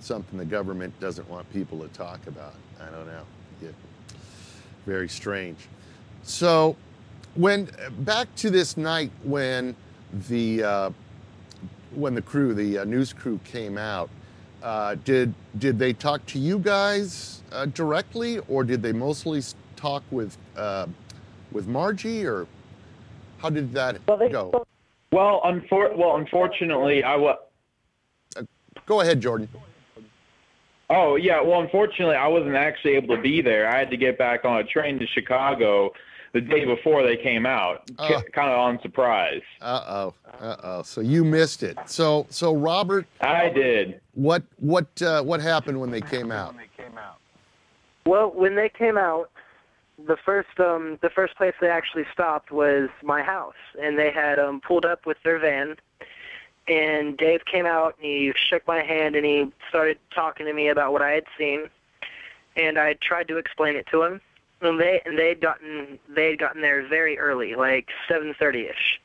something the government doesn't want people to talk about. I don't know. Yeah. Very strange. So, back to this night when the crew, the news crew, came out, did they talk to you guys directly, or did they mostly talk with Margie, or how did that go? Well, unfortunately, Go ahead, Jordan. Oh, yeah. Well, unfortunately, I wasn't actually able to be there. I had to get back on a train to Chicago the day before they came out, kind of on surprise. So you missed it. So Robert, I did. What happened when they came out? Well, when they came out, the first place they actually stopped was my house, and they had pulled up with their van. And Dave came out, and he shook my hand, and he started talking to me about what I had seen. And I tried to explain it to him. And they'd gotten there very early, like 7:30ish.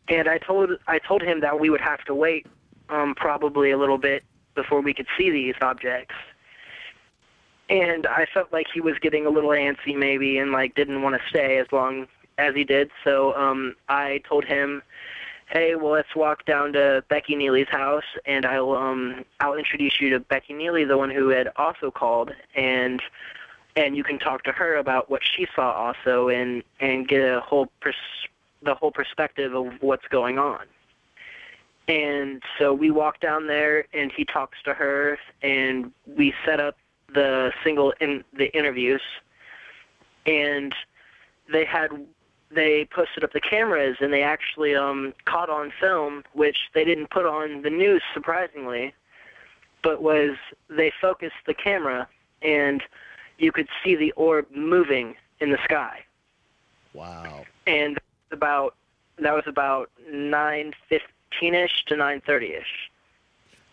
And I told him that we would have to wait probably a little bit before we could see these objects. And I felt like he was getting a little antsy maybe, and like didn't want to stay as long as he did. So I told him, hey, well, let's walk down to Becky Neely's house, and I'll introduce you to Becky Neely, the one who had also called, and you can talk to her about what she saw also, and get the whole perspective of what's going on. And so we walked down there, and he talks to her, and we set up the interviews, and they posted up the cameras, and they actually caught on film, which they didn't put on the news, surprisingly, but they focused the camera, and you could see the orb moving in the sky. Wow. And that was about 9:15ish to 9:30ish.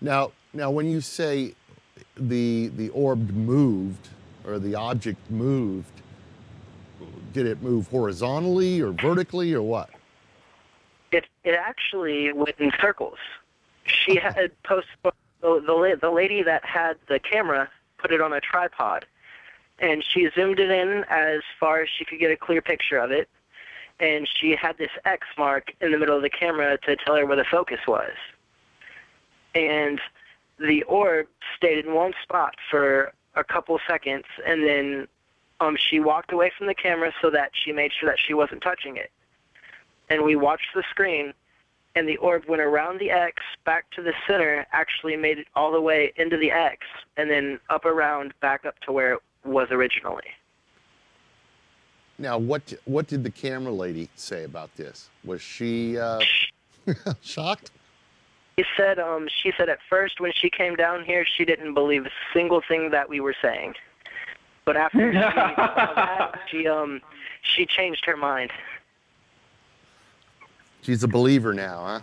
Now when you say the orb moved, or the object moved, did it move horizontally or vertically or what? It actually went in circles. She had the lady that had the camera put it on a tripod, and she zoomed it in as far as she could get a clear picture of it, and she had this X mark in the middle of the camera to tell her where the focus was. And the orb stayed in one spot for a couple seconds, and then she walked away from the camera so that she made sure that she wasn't touching it. And we watched the screen, and the orb went around the X, back to the center, actually made it all the way into the X, and then up around, back up to where it was originally. Now, what did the camera lady say about this? Was she shocked? She said at first when she came down here, she didn't believe a single thing that we were saying. But after she saw that, she changed her mind. She's a believer now, huh?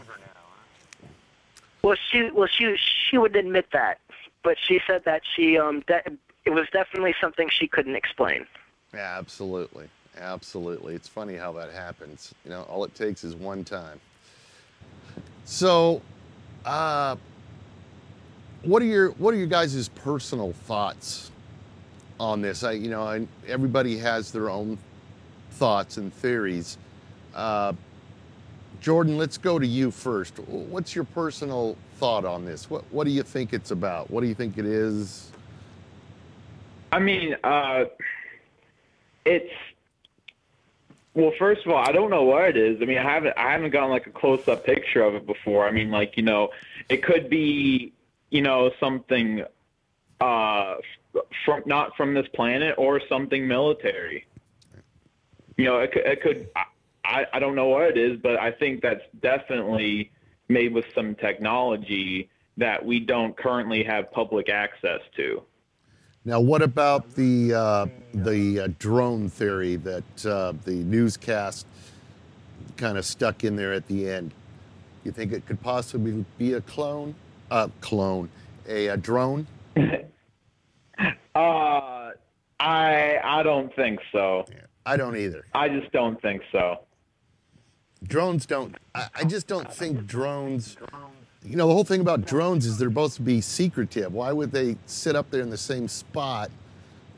Well, she would admit that, but she said that it was definitely something she couldn't explain. Yeah, absolutely. Absolutely. It's funny how that happens. You know, all it takes is one time. So, what are your guys' personal thoughts on this? Everybody has their own thoughts and theories. Jordan, let's go to you first. What's your personal thought on this? What do you think it's about? What do you think it is? I mean, well, first of all, I don't know what it is. I mean, I haven't gotten like a close-up picture of it before. I mean, like, it could be, something not from this planet or something military. It could. I don't know what it is, but I think that's definitely made with some technology that we don't currently have public access to. Now, what about the drone theory that the newscast kind of stuck in there at the end? You think it could possibly be a drone? I don't think so. Yeah, I don't either. I just don't think so. Drones don't. I just don't think drones. The whole thing about drones is they're supposed to be secretive. Why would they sit up there in the same spot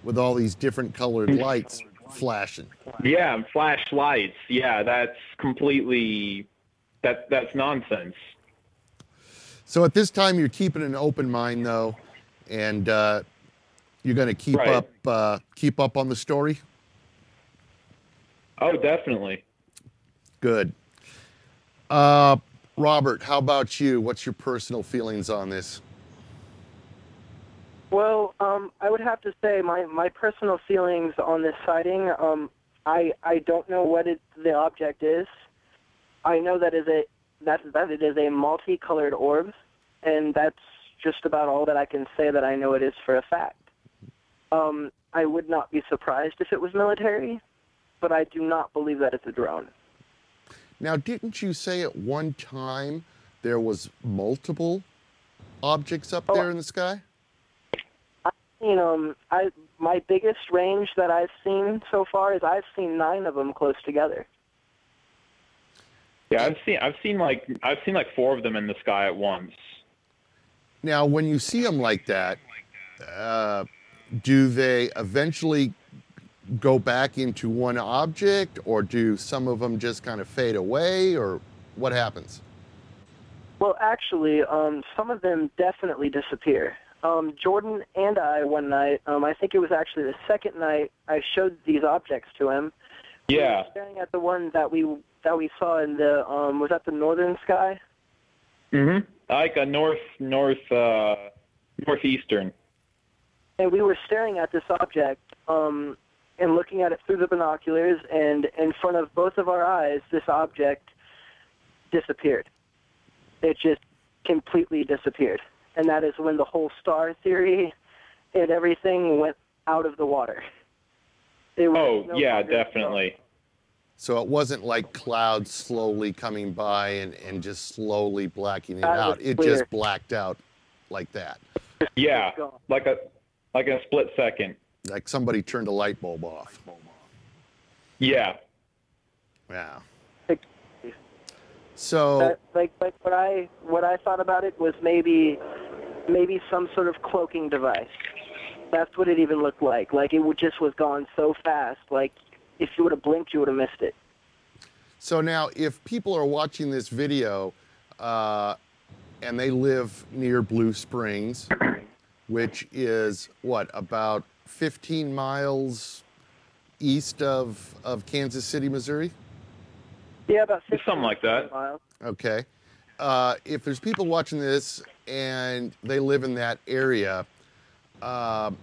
with all these different colored lights flashing? Yeah, flashlights. Yeah, that's completely, that's nonsense. So at this time, you're keeping an open mind, though, and you're going to keep up on the story? Oh, definitely. Good. Robert, how about you? What's your personal feelings on this? Well, I would have to say my personal feelings on this sighting, I don't know what the object is. I know that it is a multicolored orb, and that's just about all that I can say that I know it is for a fact. I would not be surprised if it was military, but I do not believe that it's a drone. Now, didn't you say at one time there was multiple objects up there in the sky? My biggest range that I've seen so far is I've seen 9 of them close together. Yeah, I've seen like 4 of them in the sky at once. Now, when you see them like that, do they eventually go back into one object, or do some of them just kind of fade away, or what happens? Well, actually, some of them definitely disappear. Jordan and I, one night, I think it was actually the second night, I showed these objects to him. Yeah. We were staring at the one that we saw in the was that the northern sky? Mm-hmm. Like a northeastern. And we were staring at this object, and looking at it through the binoculars, and in front of both of our eyes, this object disappeared. It just completely disappeared. And that is when the whole star theory and everything went out of the water. Definitely. So it wasn't like clouds slowly coming by and just slowly blacking it out. It just blacked out like that. Yeah, like a split second. Like somebody turned a light bulb off. Yeah. Yeah. So what I thought about it was maybe some sort of cloaking device. That's what it even looked like. Like it just was gone so fast. Like if you would have blinked, you would have missed it. So now, if people are watching this video and they live near Blue Springs, which is what, about 15 miles east of Kansas City, Missouri? Yeah, about 15 something like that. miles. Okay. If there's people watching this and they live in that area, how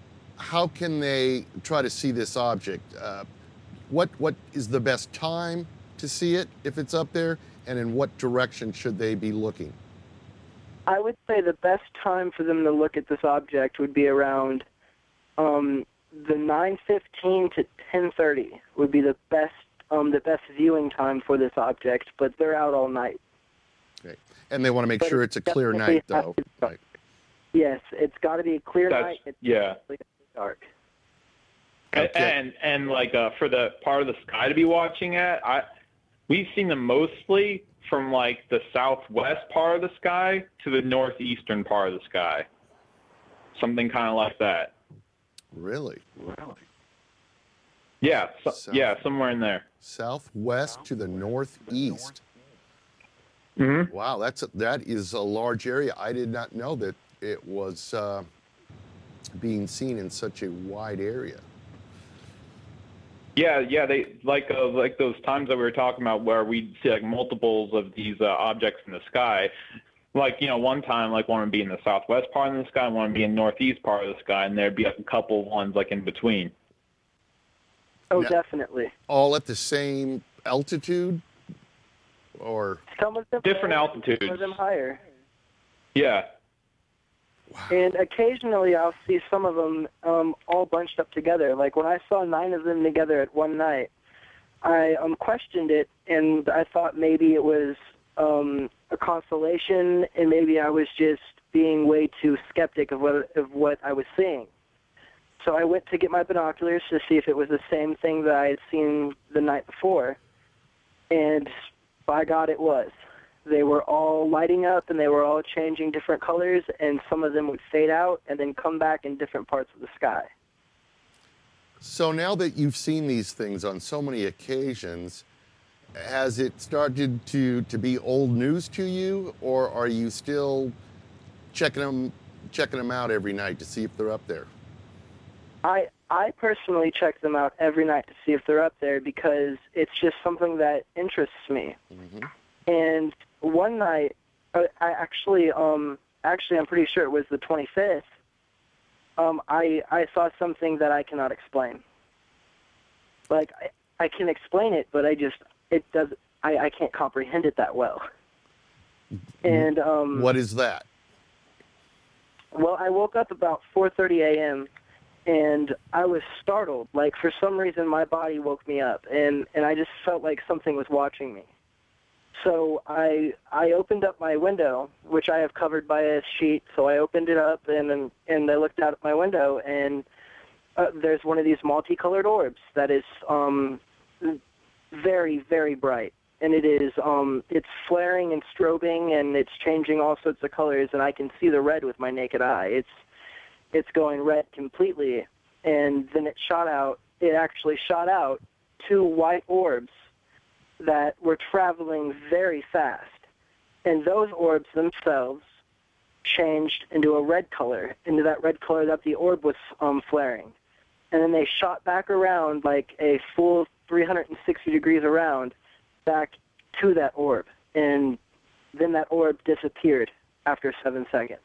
can they try to see this object? What is the best time to see it if it's up there, and in what direction should they be looking? I would say the best time for them to look at this object would be around the 9:15 to 10:30 would be the best viewing time for this object, but they're out all night. Okay. And they want to make sure it's a clear night, though. Right. Yes, it's got to be a clear night. It's dark. Okay. And like for the part of the sky to be watching at, we've seen them mostly from like the southwest part of the sky to the northeastern part of the sky. Something kind of like that. Really? Yeah, somewhere in there. Southwest to the northeast. Mm-hmm. Wow, that is a large area. I did not know that it was being seen in such a wide area. Yeah, they like those times that we were talking about where we'd see like multiples of these objects in the sky. Like, one time, like one would be in the southwest part of the sky, and one would be in the northeast part of the sky, and there'd be like a couple ones like in between. Oh, definitely. All at the same altitude, or some of them different altitudes. Some of them higher. Yeah. Wow. And occasionally I'll see some of them all bunched up together. Like when I saw 9 of them together at one night, I questioned it, and I thought maybe it was a constellation, and maybe I was just being way too skeptic of what I was seeing. So I went to get my binoculars to see if it was the same thing that I had seen the night before, and by God, it was. They were all lighting up, and they were all changing different colors, and some of them would fade out and then come back in different parts of the sky. So now that you've seen these things on so many occasions, has it started to be old news to you, or are you still checking them out every night to see if they're up there? I personally check them out every night to see if they're up there because it's just something that interests me. Mm-hmm. And one night, actually, I'm pretty sure it was the 25th. I saw something that I cannot explain. Like I can explain it, but I can't comprehend it that well. And what is that? Well, I woke up about 4:30 a.m. and I was startled. Like for some reason, my body woke me up, and I just felt like something was watching me. So I opened up my window, which I have covered by a sheet. So I opened it up and I looked out at my window, and there's one of these multicolored orbs that is very, very bright, and it's flaring and strobing, and it's changing all sorts of colors, and I can see the red with my naked eye. It's going red completely, and then it actually shot out 2 white orbs that were traveling very fast, and those orbs themselves changed into a red color, into that red color that the orb was flaring. And then they shot back around like a full 360 degrees around back to that orb, and then that orb disappeared after 7 seconds.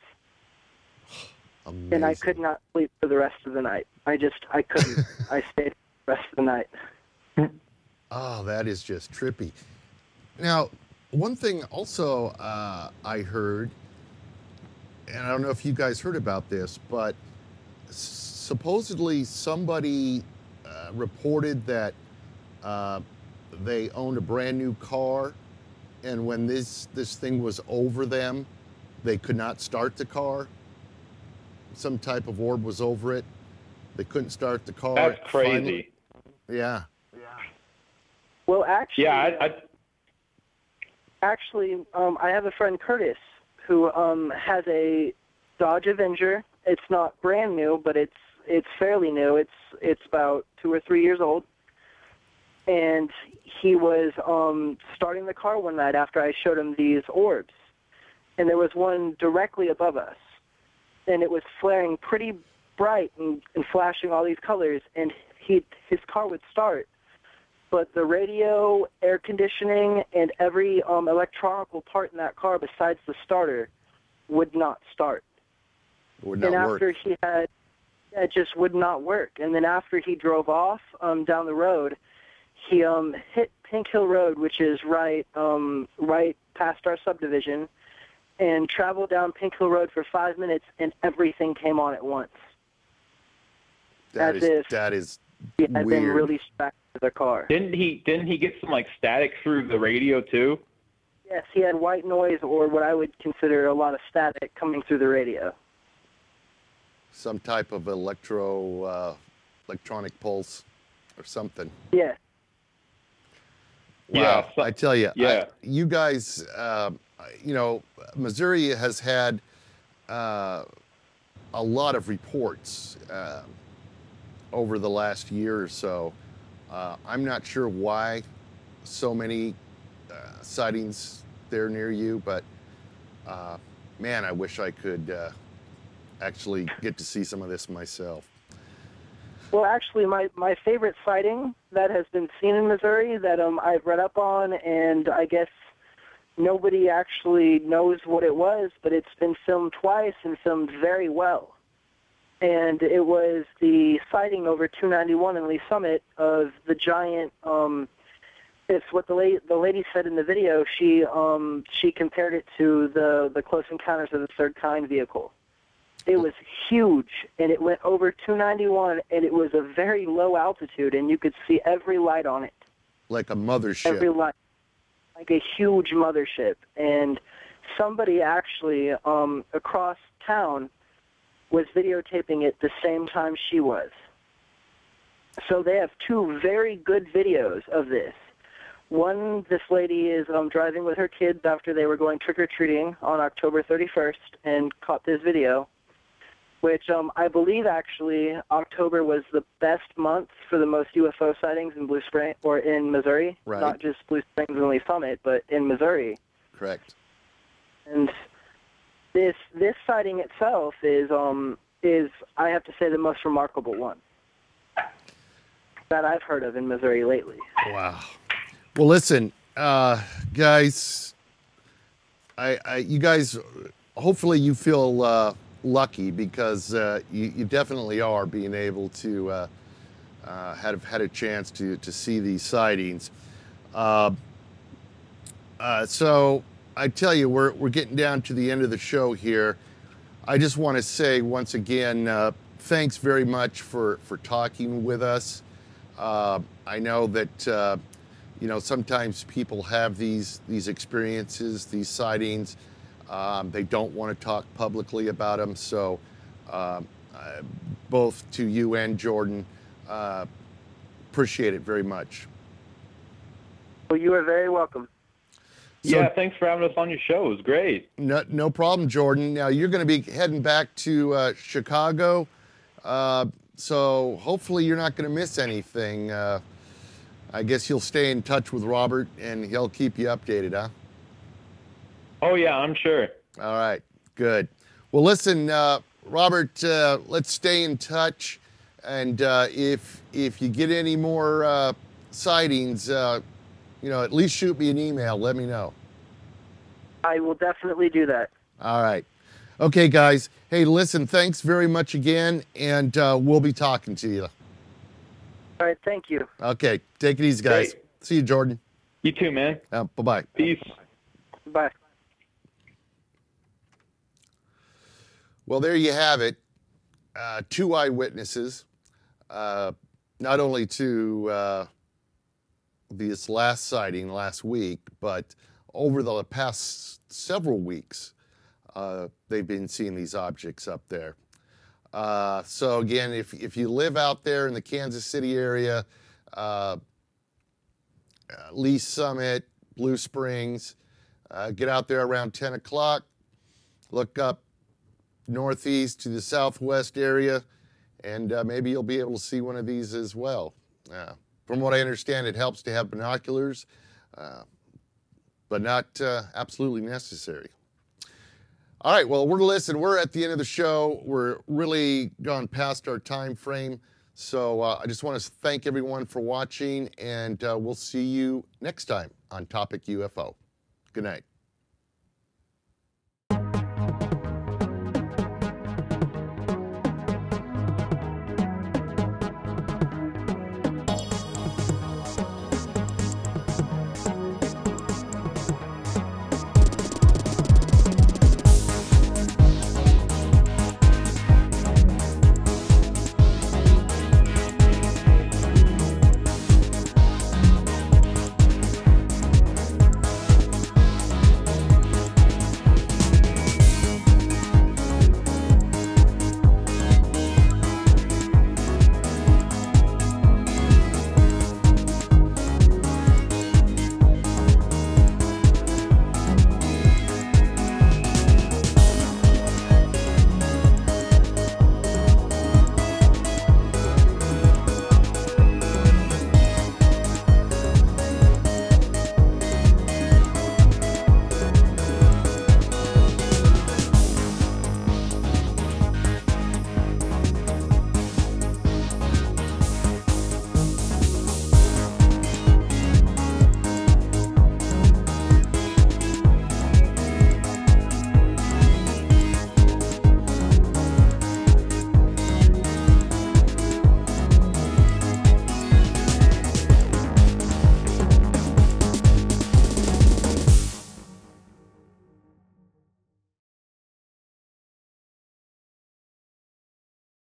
Amazing. And I could not sleep for the rest of the night. I couldn't. I stayed the rest of the night. Oh, that is just trippy. Now, one thing also I heard, and I don't know if you guys heard about this, but supposedly somebody reported that they owned a brand new car, and when this thing was over them, they could not start the car. Some type of orb was over it. They couldn't start the car. That's crazy. Finally, yeah. Well, actually, yeah, I have a friend, Curtis, who has a Dodge Avenger. It's not brand new, but it's fairly new. It's about 2 or 3 years old. And he was starting the car one night after I showed him these orbs. And there was one directly above us. And it was flaring pretty bright and flashing all these colors. And his car would start. But the radio, air conditioning, and every electronical part in that car besides the starter would not start. Would not work. And after it just would not work. And then after he drove off down the road, he hit Pink Hill Road, which is right past our subdivision, and traveled down Pink Hill Road for 5 minutes, and everything came on at once. That is he had been weird. really distracted with their car. Didn't he get some like static through the radio too? Yes, he had white noise, or what I would consider a lot of static coming through the radio. Some type of electronic pulse or something. Yeah. Wow. Yeah, I tell you, yeah. you guys, you know, Missouri has had a lot of reports over the last year or so. I'm not sure why so many sightings there near you, but man, I wish I could actually get to see some of this myself. Well, actually, my favorite sighting that has been seen in Missouri that I've read up on, and I guess nobody actually knows what it was, but it's been filmed twice and filmed very well. And it was the sighting over 291 in Lee Summit of the giant. It's what the lady said in the video. She compared it to the Close Encounters of the Third Kind vehicle. It was huge, and it went over 291, and it was a very low altitude, and you could see every light on it. Like a mothership. Every light. Like a huge mothership. And somebody actually across town was videotaping it the same time she was. So they have two very good videos of this. One, this lady is driving with her kids after they were going trick-or-treating on October 31st and caught this video, which I believe actually October was the best month for the most UFO sightings in Blue Spring, or in Missouri. Right. Not just Blue Springs and Lee Summit, but in Missouri. Correct. And this sighting itself is I have to say the most remarkable one that I've heard of in Missouri lately. Wow. Well, listen, guys, you guys, hopefully you feel lucky, because you definitely are being able to have had a chance to see these sightings. So I tell you, we're getting down to the end of the show here. I just want to say once again, thanks very much for talking with us. I know that you know, sometimes people have these experiences, these sightings. They don't want to talk publicly about them. So both to you and Jordan, appreciate it very much. Well, you are very welcome. So, yeah, thanks for having us on your show. It was great. No problem, Jordan. Now, you're going to be heading back to Chicago, so hopefully you're not going to miss anything. I guess you'll stay in touch with Robert, and he'll keep you updated, huh? Oh, yeah, I'm sure. All right, good. Well, listen, Robert, let's stay in touch, and if you get any more sightings, you know, at least shoot me an email. Let me know. I will definitely do that. All right. Okay, guys. Hey, listen, thanks very much again, and we'll be talking to you. All right, thank you. Okay, take it easy, guys. Hey. See you, Jordan. You too, man. Bye-bye. Peace. Bye. Well, there you have it. Two eyewitnesses, not only to this last sighting last week, but over the past several weeks, they've been seeing these objects up there. So again, if you live out there in the Kansas City area, Lee Summit, Blue Springs, get out there around 10 o'clock, look up northeast to the southwest area, and maybe you'll be able to see one of these as well. From what I understand, it helps to have binoculars, but not absolutely necessary. All right, well, we're at the end of the show. We're really gone past our time frame. So I just want to thank everyone for watching, and we'll see you next time on Topic UFO. Good night.